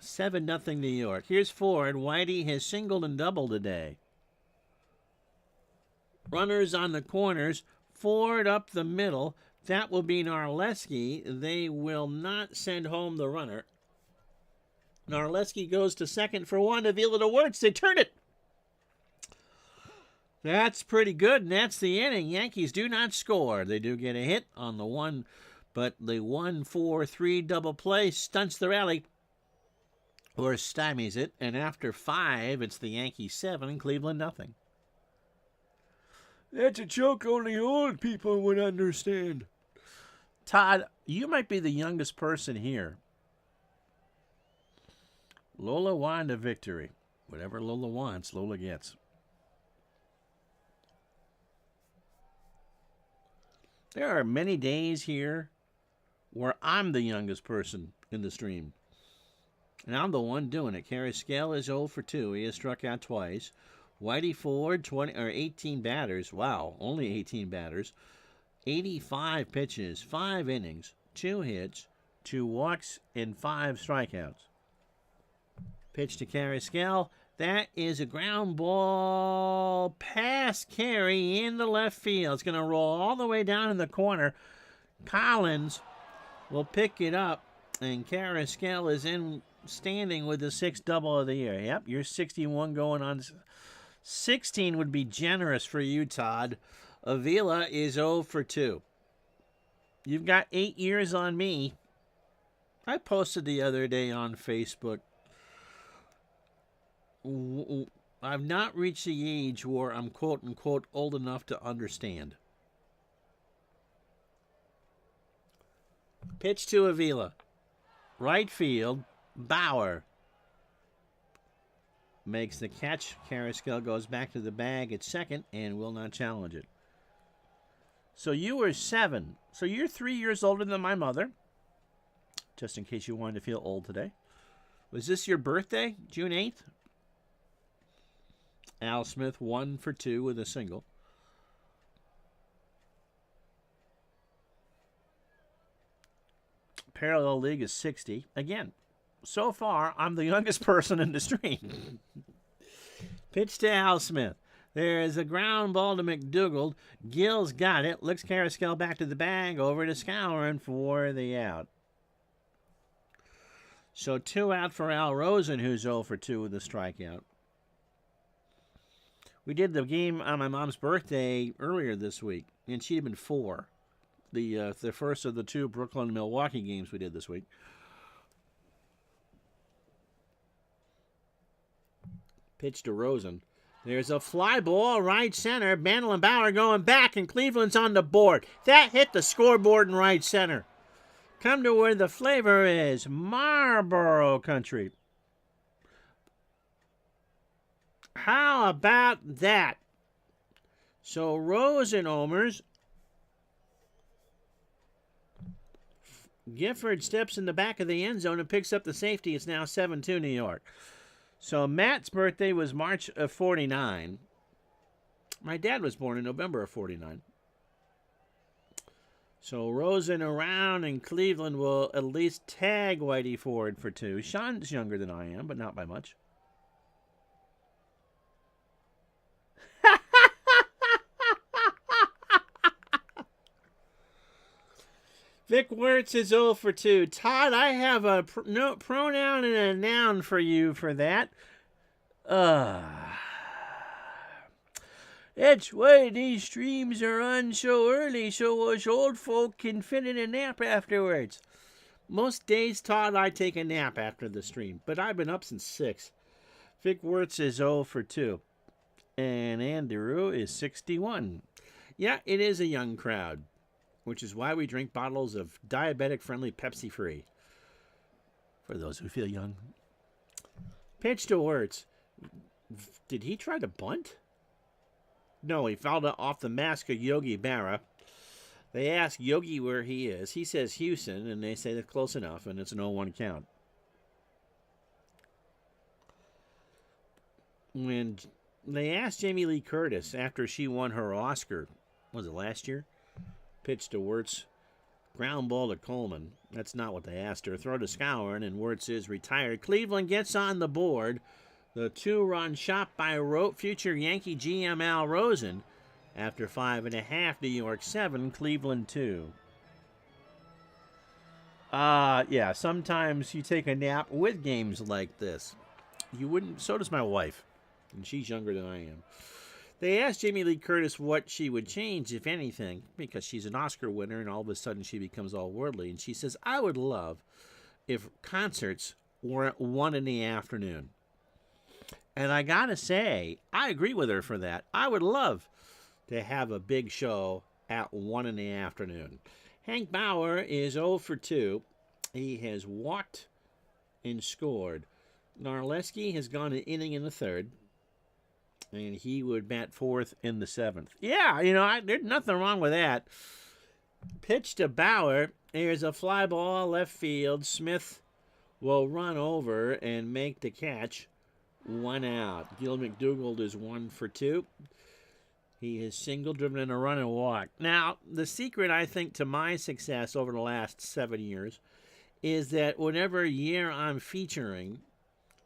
7-0 New York. Here's Ford. Whitey has singled and doubled today. Runners on the corners. Ford up the middle. That will be Narleski. They will not send home the runner. Narleski goes to 2nd for 1. Avila to Wirtz. They turn it. That's pretty good, and that's the inning. Yankees do not score. They do get a hit on the 1, but the 1-4-3 double play stunts the rally or stymies it, and after 5, it's the Yankees 7, Cleveland nothing. That's a joke only old people would understand. Todd, you might be the youngest person here. Lola won a victory. Whatever Lola wants, Lola gets. There are many days here where I'm the youngest person in the stream. And I'm the one doing it. Carrasquel is 0 for 2. He has struck out twice. Whitey Ford, 18 batters. Wow, only 18 batters. 85 pitches, 5 innings, 2 hits, 2 walks, and 5 strikeouts. Pitch to Carrasquel. That is a ground ball past Carey in the left field. It's going to roll all the way down in the corner. Collins will pick it up, and Carrasquel is in standing with the 6th double of the year. Yep, you're 61 going on. 16 would be generous for you, Todd. Avila is 0 for 2. You've got 8 years on me. I posted the other day on Facebook. I've not reached the age where I'm quote-unquote old enough to understand. Pitch to Avila. Right field. Bauer makes the catch. Carrasquel goes back to the bag at 2nd and will not challenge it. So you were 7. So you're 3 years older than my mother. Just in case you wanted to feel old today. Was this your birthday? June 8th? Al Smith 1 for 2 with a single. Parallel league is 60. Again, so far, I'm the youngest person in the stream. Pitch to Al Smith. There is a ground ball to McDougald. Gill's got it. Looks Carrasquel back to the bag. Over to Skowron for the out. So 2 out for Al Rosen, who's 0 for 2 with a strikeout. We did the game on my mom's birthday earlier this week, and she'd have been 4. The first of the 2 Brooklyn-Milwaukee games we did this week. Pitch to Rosen. There's a fly ball, right center. Bandel and Bauer going back, and Cleveland's on the board. That hit the scoreboard in right center. Come to where the flavor is. Marlboro country. How about that? So Rosen homers. Gifford steps in the back of the end zone and picks up the safety. It's now 7-2 New York. So Matt's birthday was March of 49. My dad was born in November of 49. So Rosen around, and Cleveland will at least tag Whitey Ford for 2. Sean's younger than I am, but not by much. Vic Wirtz is 0 for 2. Todd, I have a pronoun and a noun for you for that. That's why these streams are on so early, so us old folk can fit in a nap afterwards. Most days, Todd, I take a nap after the stream, but I've been up since 6. Vic Wirtz is 0 for 2. And Andrew is 61. Yeah, it is a young crowd, which is why we drink bottles of diabetic-friendly Pepsi-Free. For those who feel young. Pitch to Wirtz. Did he try to bunt? No, he fouled off the mask of Yogi Berra. They ask Yogi where he is. He says Houston, and they say that's close enough, and it's an 0-1 count. When they asked Jamie Lee Curtis after she won her Oscar, was it last year? Pitch to Wirtz. Ground ball to Coleman. That's not what they asked her. Throw to Skowron, and Wirtz is retired. Cleveland gets on the board. The 2-run shot by future Yankee GM Al Rosen. After 5.5, New York 7, Cleveland 2. Yeah, sometimes you take a nap with games like this. You wouldn't, so does my wife, and she's younger than I am. They asked Jamie Lee Curtis what she would change, if anything, because she's an Oscar winner, and all of a sudden she becomes all worldly. And she says, I would love if concerts were at 1 in the afternoon. And I gotta say, I agree with her for that. I would love to have a big show at 1 in the afternoon. Hank Bauer is 0 for 2. He has walked and scored. Narleski has gone an inning in the 3rd. And he would bat 4th in the 7th. Yeah, there's nothing wrong with that. Pitch to Bauer. Here's a fly ball left field. Smith will run over and make the catch. 1 out. Gil McDougald is 1 for 2. He has single, driven in a run, and walked. Now, the secret, I think, to my success over the last 7 years is that whatever year I'm featuring,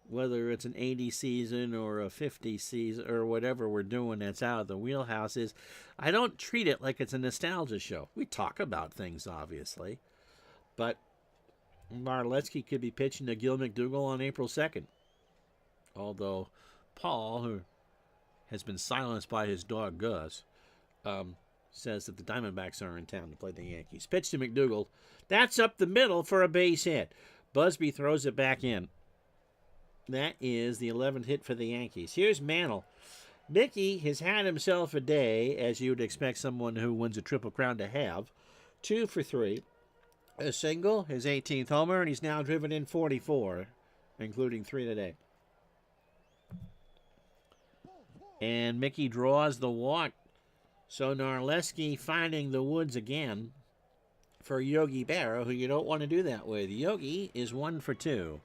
whether it's an 80 season or a 50 season or whatever we're doing that's out of the wheelhouse, is I don't treat it like it's a nostalgia show. We talk about things, obviously, but Marletsky could be pitching to Gil McDougall on April 2nd. Although Paul, who has been silenced by his dog Gus, says that the Diamondbacks are in town to play the Yankees. Pitch to McDougall. That's up the middle for a base hit. Busby throws it back in. That is the 11th hit for the Yankees. Here's Mantle. Mickey has had himself a day, as you would expect someone who wins a Triple Crown to have. 2 for 3. A single, his 18th homer, and he's now driven in 44, including 3 today. And Mickey draws the walk. So Narleski finding the woods again for Yogi Berra, who you don't want to do that with. Yogi is 1 for 2.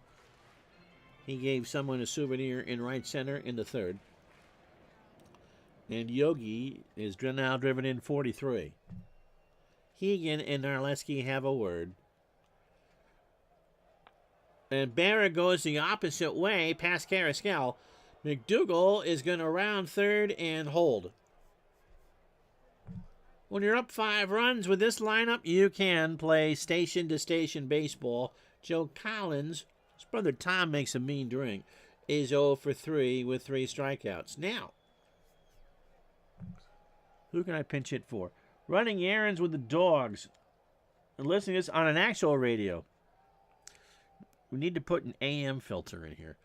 He gave someone a souvenir in right center in the 3rd. And Yogi is now driven in 43. Hegan and Narleski have a word. And Berra goes the opposite way past Carrascal. McDougall is going to round 3rd and hold. When you're up 5 runs with this lineup, you can play station-to-station baseball. Joe Collins, his brother Tom makes a mean drink, is 0 for 3 with 3 strikeouts. Now, who can I pinch hit for? Running errands with the dogs. And listening to this on an actual radio. We need to put an AM filter in here.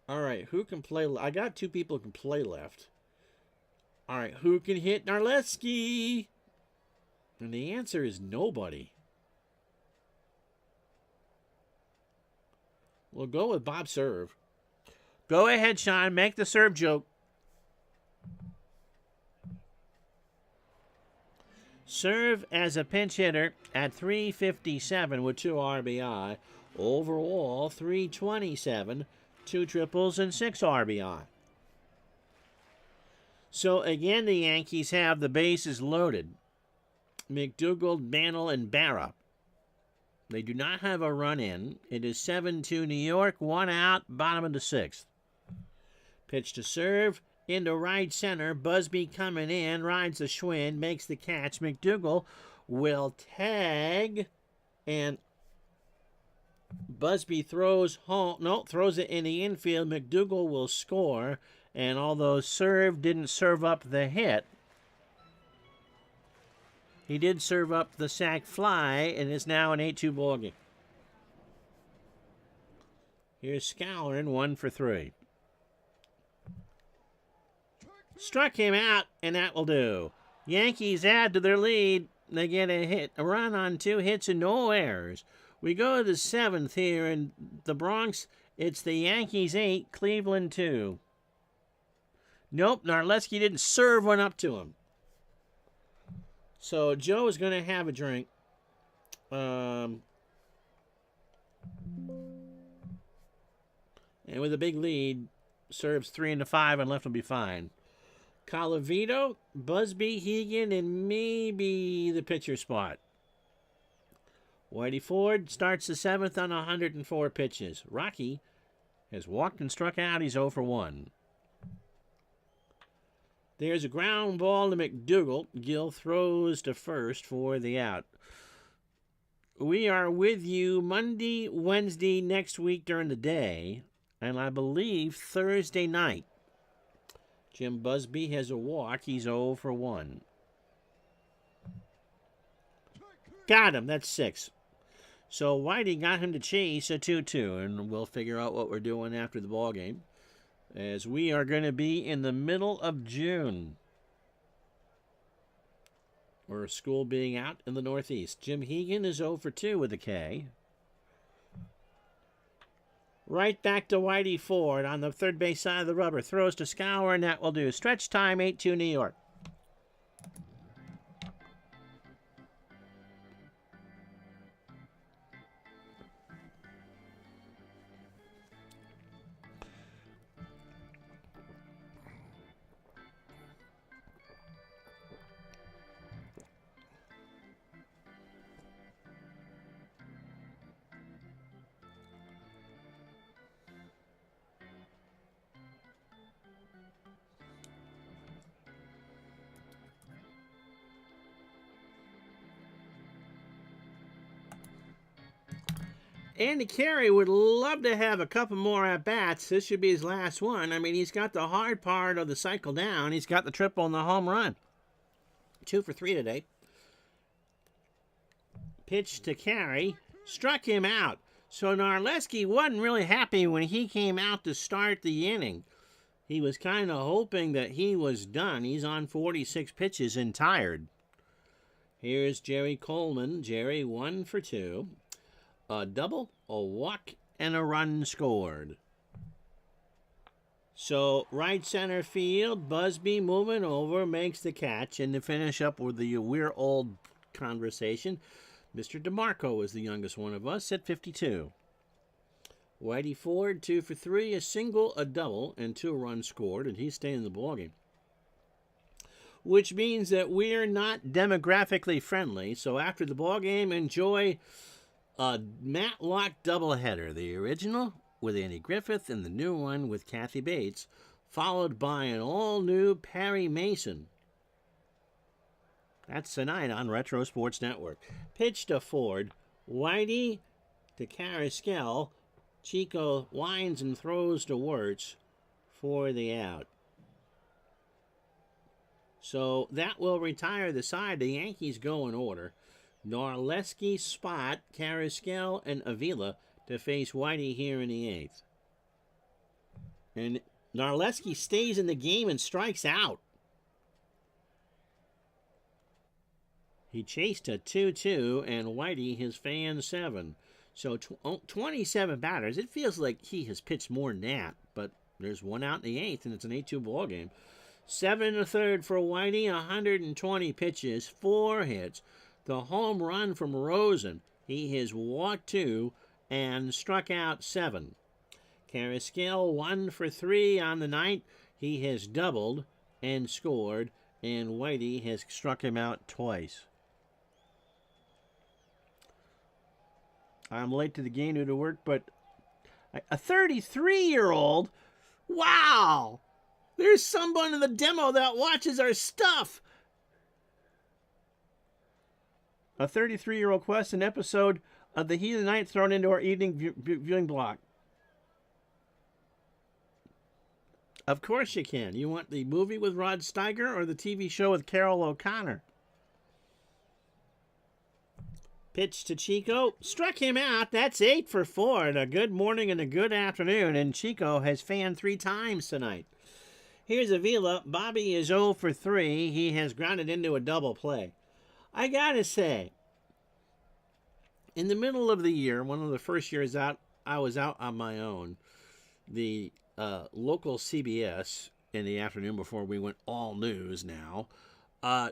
All right, who can play? I got 2 people who can play left. All right, who can hit Narleski? And the answer is nobody. We'll go with Bob Serve. Go ahead, Sean. Make the Serve joke. Serve as a pinch hitter at 357 with 2 RBI. Overall, 327, 2 triples, and 6 RBI. So again, the Yankees have the bases loaded. McDougald, Mantle, and Berra. They do not have a run in. It is 7-2 New York, 1 out, bottom of the 6th. Pitch to Serve, into right center. Busby coming in, rides the Schwinn, makes the catch. McDougall will tag And Busby throws home. No, throws it in the infield. McDougal will score. And although serve didn't serve up the hit, he did serve up the sac fly, and it's now an 8-2 ballgame. Here's Scourin, 1 for 3. Struck him out, and that will do. Yankees add to their lead. They get a run on 2 hits and no errors. We go to the 7th here in the Bronx. It's the Yankees 8, Cleveland 2. Nope, Narleski didn't serve one up to him. So Joe is going to have a drink. And with a big lead, serves 3 into 5 and left will be fine. Colavito, Busby, Hegan, and maybe the pitcher spot. Whitey Ford starts the 7th on 104 pitches. Rocky has walked and struck out. He's 0 for 1. There's a ground ball to McDougal. Gill throws to first for the out. We are with you Monday, Wednesday, next week during the day, and I believe Thursday night. Jim Busby has a walk. He's 0 for 1. Got him. That's 6. So Whitey got him to chase a 2-2, and we'll figure out what we're doing after the ball game, as we are going to be in the middle of June. Or school being out in the Northeast. Jim Hegan is 0 for 2 with a K. Right back to Whitey Ford on the third base side of the rubber. Throws to Scour, and that will do. Stretch time, 8-2 New York. Andy Carey would love to have a couple more at-bats. This should be his last one. I mean, he's got the hard part of the cycle down. He's got the triple and the home run. 2 for 3 today. Pitch to Carey. Struck him out. So Narleski wasn't really happy when he came out to start the inning. He was kind of hoping that he was done. He's on 46 pitches and tired. Here's Jerry Coleman. Jerry 1 for 2. A double, a walk, and a run scored. So right center field, Busby moving over, makes the catch. And to finish up with the we're old conversation, Mr. DeMarco is the youngest one of us at 52. Whitey Ford, 2 for 3, a single, a double, and 2 runs scored, and he's staying in the ballgame. Which means that we're not demographically friendly. So after the ballgame, enjoy a Matlock doubleheader, the original with Andy Griffith and the new one with Kathy Bates, followed by an all-new Perry Mason. That's tonight on Retro Sports Network. Pitch to Ford, Whitey to Carrasquel, Chico winds and throws to Wirtz for the out. So that will retire the side. The Yankees go in order. Narleski, Spot, Carrasquel, and Avila to face Whitey here in the 8th. And Narleski stays in the game and strikes out. He chased a 2-2, and Whitey his fan 7. So 27 batters. It feels like he has pitched more than that, but there's one out in the 8th, and it's an 8-2 ball game. 7 1/3 for Whitey, 120 pitches, 4 hits. The home run from Rosen. He has walked 2 and struck out 7. Carrasquel 1 for 3 on the night. He has doubled and scored, and Whitey has struck him out twice. I'm late to the game due to work, but a 33-year-old, wow! There's someone in the demo that watches our stuff. A 33-year-old requests an episode of The Heat of the Night thrown into our evening viewing block. Of course you can. You want the movie with Rod Steiger or the TV show with Carol O'Connor? Pitch to Chico. Struck him out. That's 8 for 4. And a good morning and a good afternoon. And Chico has fanned 3 times tonight. Here's Avila. Bobby is 0 for 3. He has grounded into a double play. I gotta say, in the middle of the year, one of the first years out, I was out on my own. The local CBS in the afternoon before we went all news now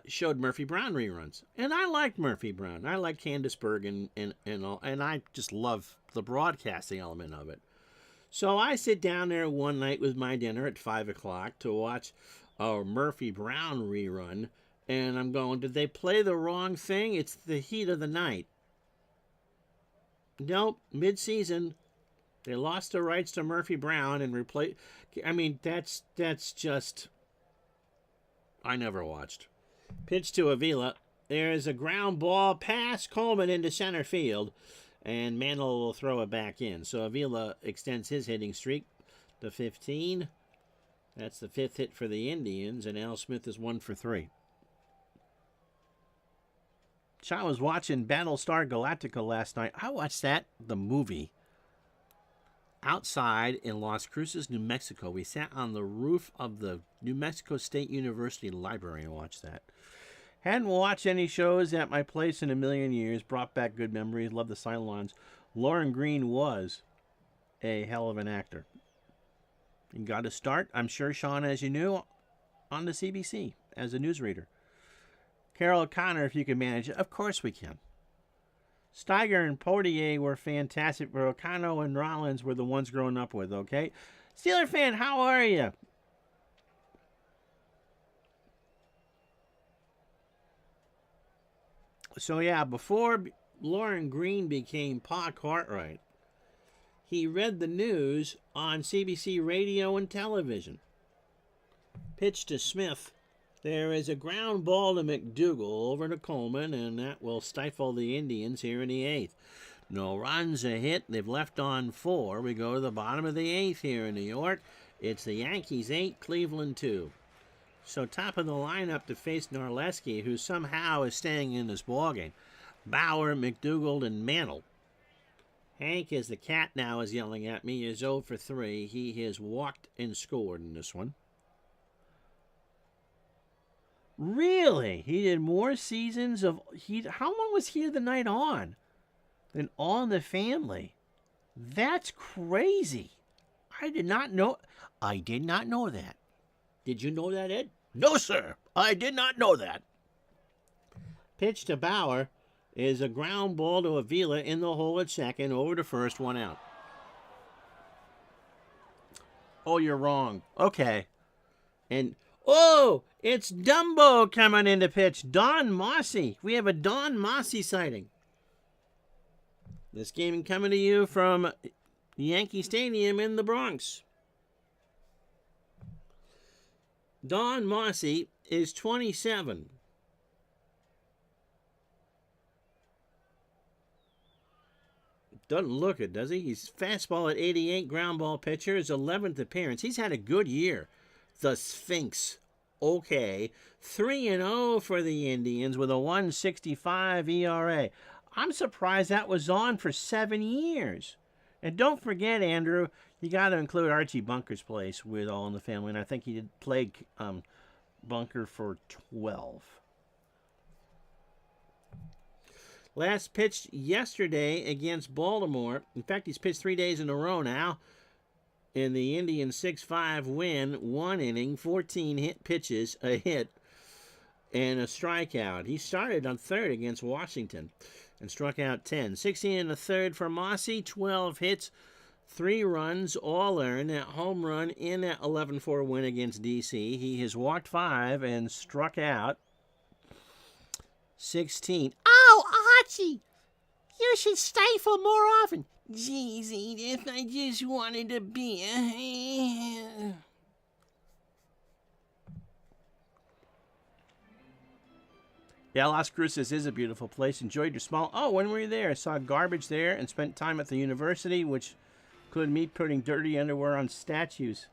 showed Murphy Brown reruns, and I liked Murphy Brown. I like Candace Berg and all, and I just love the broadcasting element of it. So I sit down there one night with my dinner at 5 o'clock to watch a Murphy Brown rerun, and I'm going, did they play the wrong thing? It's The Heat of the Night. Nope, mid-season, they lost the rights to Murphy Brown and replaced. I mean, that's just. I never watched. Pitch to Avila. There's a ground ball pass Coleman into center field, and Mantle will throw it back in. So Avila extends his hitting streak to 15. That's the 5th hit for the Indians, and Al Smith is 1 for 3. I was watching Battlestar Galactica last night. I watched that, the movie, outside in Las Cruces, New Mexico. We sat on the roof of the New Mexico State University Library and watched that. Hadn't watched any shows at my place in a million years. Brought back good memories. Loved the Cylons. Lauren Green was a hell of an actor. You got to start, I'm sure, Sean, as you knew, on the CBC as a newsreader. Carol O'Connor, if you can manage it. Of course we can. Steiger and Portier were fantastic, but O'Connor and Rollins were the ones growing up with, okay? Steeler fan, how are you? So, yeah, before Lauren Green became Pa Cartwright, he read the news on CBC radio and television. Pitch to Smith. There is a ground ball to McDougal over to Coleman, and that will stifle the Indians here in the 8th. No runs, a hit. They've left on 4. We go to the bottom of the 8th here in New York. It's the Yankees 8, Cleveland 2. So top of the lineup to face Narleski, who somehow is staying in this ballgame. Bauer, McDougal, and Mantle. Hank, as the cat now is yelling at me, is 0 for 3. He has walked and scored in this one. Really? He did more seasons of Heat. How long was Heat of the Night on than All in the Family? That's crazy. I did not know that. Did you know that, Ed? No, sir. I did not know that. Pitch to Bauer is a ground ball to Avila in the hole at second, over to first, 1 out. Oh, you're wrong. Okay. And oh, it's Dumbo coming into pitch. Don Mossy. We have a Don Mossy sighting. This game coming to you from Yankee Stadium in the Bronx. Don Mossy is 27. Doesn't look it, does he? He's fastball at 88, ground ball pitcher. His 11th appearance. He's had a good year. The Sphinx. Okay. 3-0 for the Indians with a 1.65 ERA. I'm surprised that was on for 7 years. And don't forget, Andrew, you got to include Archie Bunker's place with All in the Family. And I think he did play Bunker for 12. Last pitched yesterday against Baltimore. In fact, he's pitched 3 days in a row now. In the Indians 6-5 win, 1 inning, 14 hit pitches, a hit, and a strikeout. He started on third against Washington and struck out 10. 16 1/3 for Mossy, 12 hits, 3 runs, all earned. That home run in that 11-4 win against D.C. He has walked 5 and struck out 16. Oh, Archie! You should stifle more often. Geez, Edith, I just wanted a beer. Yeah, Las Cruces is a beautiful place. Enjoyed your small... Oh, when were you there? I saw garbage there and spent time at the university, which included me putting dirty underwear on statues.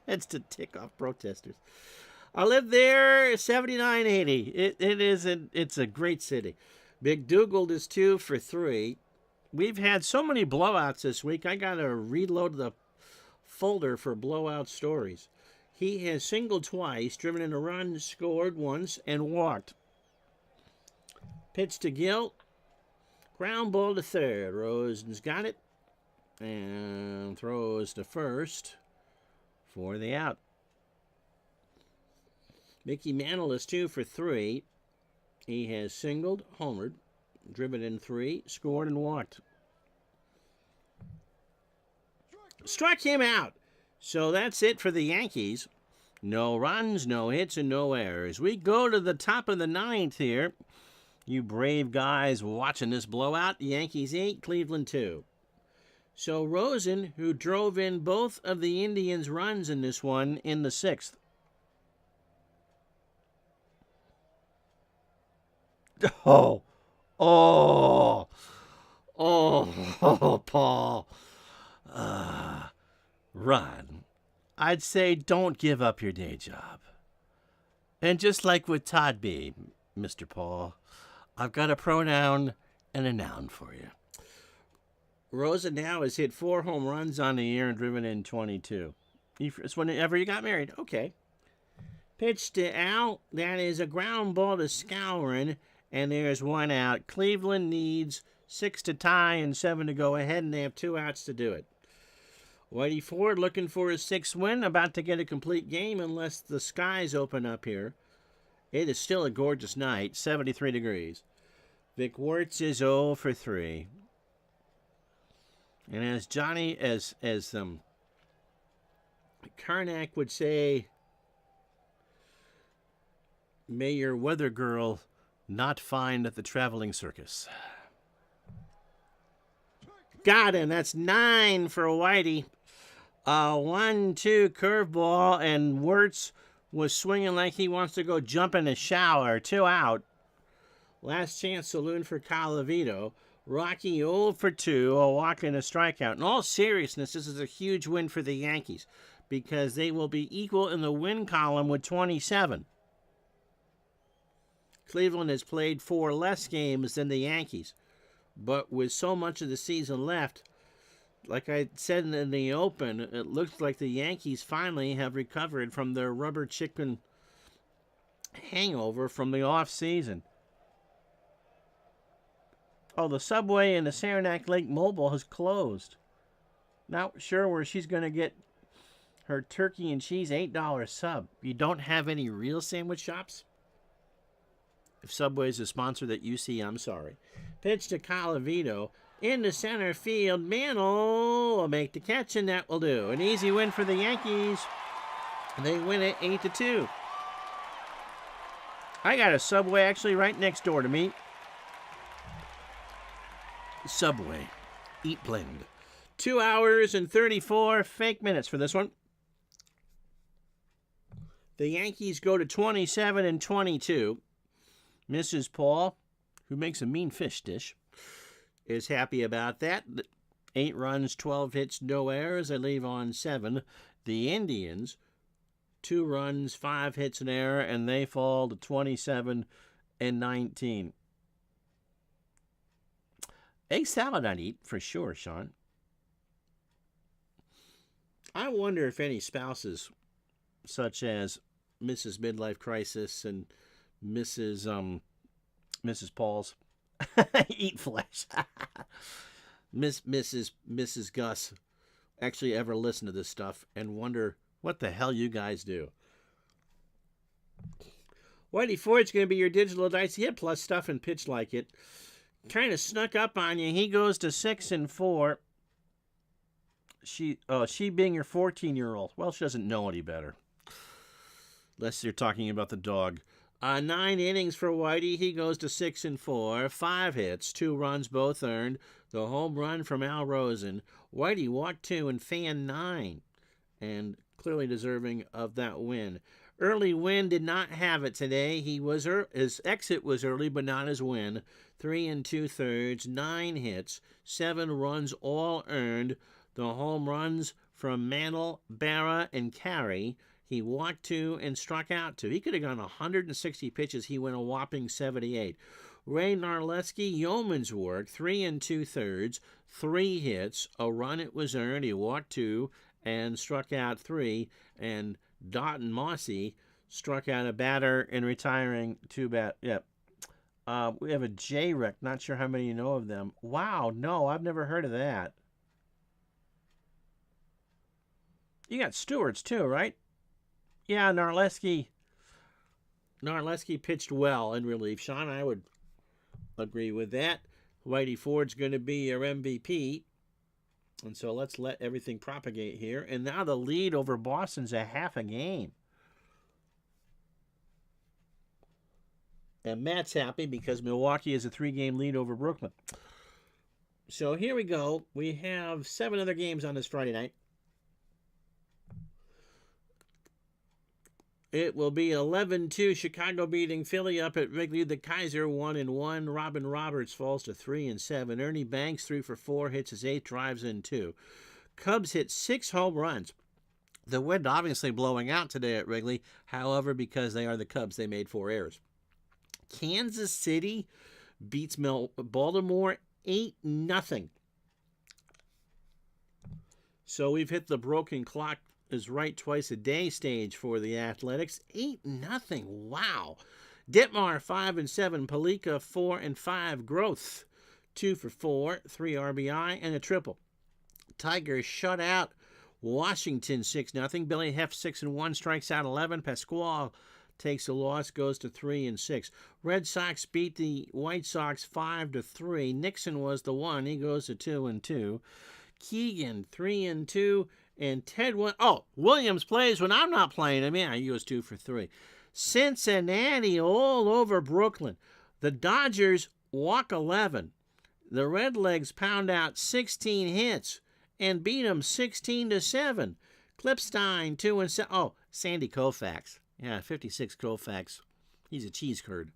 It's to tick off protesters. I lived there 7980. It's a great city. McDougal is 2 for 3. We've had so many blowouts this week. I got to reload the folder for blowout stories. He has singled twice, driven in a run, scored once, and walked. Pitch to Gill. Ground ball to third. Rosen's got it. And throws to first for the out. Mickey Mantle is 2 for 3. He has singled, homered, driven in 3, scored, and walked. Struck him out. So that's it for the Yankees. No runs, no hits, and no errors. We go to the top of the 9th here. You brave guys watching this blowout. Yankees 8, Cleveland 2. So Rosen, who drove in both of the Indians' runs in this one, in the 6th. Oh, Paul. Run. I'd say don't give up your day job. And just like with Todd B, Mr. Paul, I've got a pronoun and a noun for you. Rosa now has hit 4 home runs on the year and driven in 22. It's whenever you got married. Okay. Pitch to Al. That is a ground ball to Skowron, and there's 1 out. Cleveland needs 6 to tie and 7 to go ahead, and they have 2 outs to do it. Whitey Ford looking for his 6th win, about to get a complete game unless the skies open up here. It is still a gorgeous night, 73 degrees. Vic Wertz is 0 for 3. And as Karnak would say, may your weather girl not find at the traveling circus. Got him. That's 9 for Whitey. 1-2 curveball, and Wertz was swinging like he wants to go jump in a shower. 2 out. Last chance saloon for Calavito. Rocky 0 for 2, a walk and a strikeout. In all seriousness, this is a huge win for the Yankees because they will be equal in the win column with 27. Cleveland has played 4 less games than the Yankees, but with so much of the season left, like I said in the open, it looks like the Yankees finally have recovered from their rubber chicken hangover from the off season. Oh, the subway in the Saranac Lake Mobile has closed. Not sure where she's going to get her turkey and cheese $8 sub. You don't have any real sandwich shops? If Subway's a sponsor that you see, I'm sorry. Pitch to Calavito. Into center field. Mantle will make the catch, and that will do. An easy win for the Yankees. They win it 8-2. I got a Subway actually right next door to me. Subway. Eat blend. 2 hours and 34 fake minutes for this one. The Yankees go to 27-22. Mrs. Paul, who makes a mean fish dish, is happy about that. 8 runs, 12 hits, no errors. They leave on 7. The Indians, 2 runs, 5 hits, an error, and they fall to 27-19. Egg salad I'd eat for sure, Sean. I wonder if any spouses, such as Mrs. Midlife Crisis and Mrs. Paul's, eat flesh. Mrs. Gus actually ever listen to this stuff and wonder what the hell you guys do. Whitey Ford's going to be your digital dice hit plus stuff and pitch like it. Kind of snuck up on you. He goes to 6-4. She being your 14-year-old. Well, she doesn't know any better. Unless you're talking about the dog. 9 innings for Whitey. He goes to 6-4. 5 hits, 2 runs, both earned. The home run from Al Rosen. Whitey walked 2 and fanned 9. And clearly deserving of that win. Early win did not have it today. His exit was early, but not his win. 3 2/3, 9 hits, 7 runs, all earned. The home runs from Mantle, Barra, and Carey. He walked 2 and struck out 2. He could have gone 160 pitches. He went a whopping 78. Ray Narleski, yeoman's work, 3 2/3, 3 hits, a run it was earned. He walked 2 and struck out 3. And Dotton Mossy struck out a batter in retiring 2 bat. Yep. We have a J-Rec. Not sure how many you know of them. Wow, no, I've never heard of that. You got Stewart's too, right? Yeah, Narleski pitched well in relief. Sean, I would agree with that. Whitey Ford's going to be your MVP. And so let's let everything propagate here. And now the lead over Boston's a half a game. And Matt's happy because Milwaukee is a 3-game lead over Brooklyn. So here we go. We have 7 other games on this Friday night. It will be 11-2, Chicago beating Philly up at Wrigley. The Kaiser 1-1. Robin Roberts falls to 3-7. Ernie Banks 3 for 4, hits his 8, drives in 2. Cubs hit 6 home runs. The wind obviously blowing out today at Wrigley. However, because they are the Cubs, they made 4 errors. Kansas City beats Baltimore 8-0. So we've hit the broken clock is right twice a day stage for the Athletics. 8-0. Wow. Ditmar 5-7. Palika 4-5. Growth 2 for 4. 3 RBI and a triple. Tigers shut out Washington 6-0. Billy Heft 6-1. Strikes out 11. Pasquale takes a loss, goes to 3-6. Red Sox beat the White Sox 5-3. Nixon was the one. He goes to 2-2. Keegan 3-2. And Ted Williams plays when I'm not playing him. Yeah, he goes 2 for 3. Cincinnati all over Brooklyn. The Dodgers walk 11. The Redlegs pound out 16 hits and beat them 16-7. Klipstein 2-7. Oh, Sandy Koufax. Yeah, 56 Koufax. He's a cheese curd.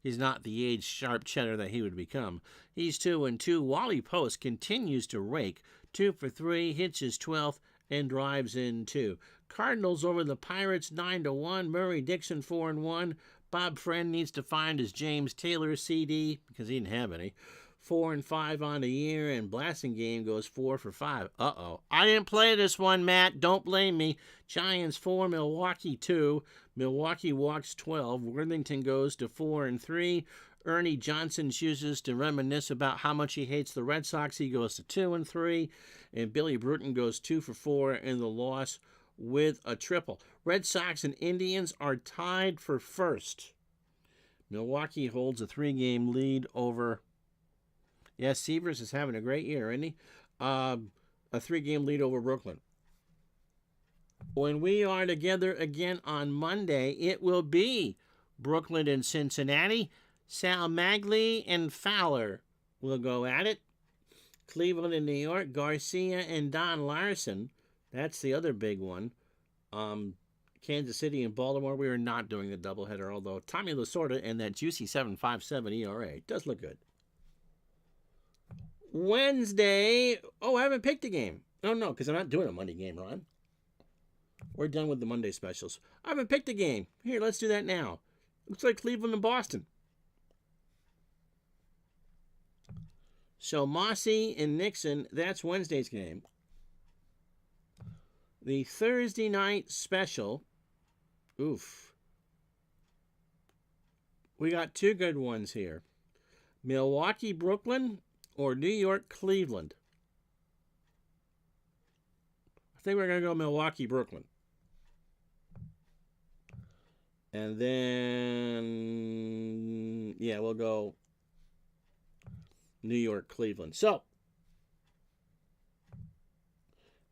He's not the aged sharp cheddar that he would become. He's 2-2. Wally Post continues to rake. 2 for 3, hits his 12th, and drives in 2. Cardinals over the Pirates 9-1. Murray Dixon 4-1. Bob Friend needs to find his James Taylor CD because he didn't have any. 4-5 on the year, and Blasingame goes 4 for 5. Uh-oh. I didn't play this one, Matt. Don't blame me. Giants 4, Milwaukee 2. Milwaukee walks 12. Worthington goes to 4-3. Ernie Johnson chooses to reminisce about how much he hates the Red Sox. He goes to 2-3. And Billy Bruton goes 2 for 4 in the loss with a triple. Red Sox and Indians are tied for first. Milwaukee holds a 3-game lead over... Yes, Severs is having a great year, isn't he? A 3-game lead over Brooklyn. When we are together again on Monday, it will be Brooklyn and Cincinnati. Sal Magli and Fowler will go at it. Cleveland and New York, Garcia and Don Larson. That's the other big one. Kansas City and Baltimore, we are not doing the doubleheader, although Tommy Lasorda and that juicy 7.57 ERA does look good. Wednesday. Oh, I haven't picked a game. Oh, no, because I'm not doing a Monday game, Ron. We're done with the Monday specials. I haven't picked a game. Here, let's do that now. Looks like Cleveland and Boston. So Mossy and Nixon, that's Wednesday's game. The Thursday night special. Oof. We got 2 good ones here. Milwaukee, Brooklyn, or New York, Cleveland. I think we're going to go Milwaukee, Brooklyn. And then, yeah, we'll go New York, Cleveland. So,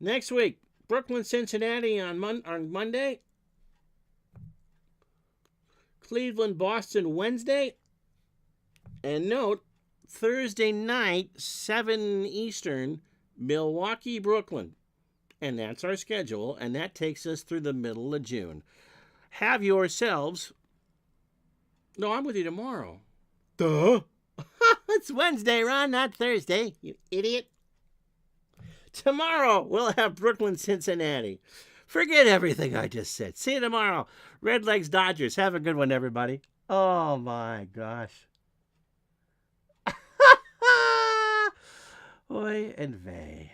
next week, Brooklyn, Cincinnati on Monday. Cleveland, Boston, Wednesday. And note, Thursday night, 7 Eastern, Milwaukee, Brooklyn. And that's our schedule, and that takes us through the middle of June. have yourselves... No, I'm with you tomorrow. Duh. It's Wednesday, Ron, not Thursday, you idiot. Tomorrow, we'll have Brooklyn, Cincinnati. Forget everything I just said. See you tomorrow. Redlegs Dodgers. Have a good one, everybody. Oh, my gosh. Oy and vey.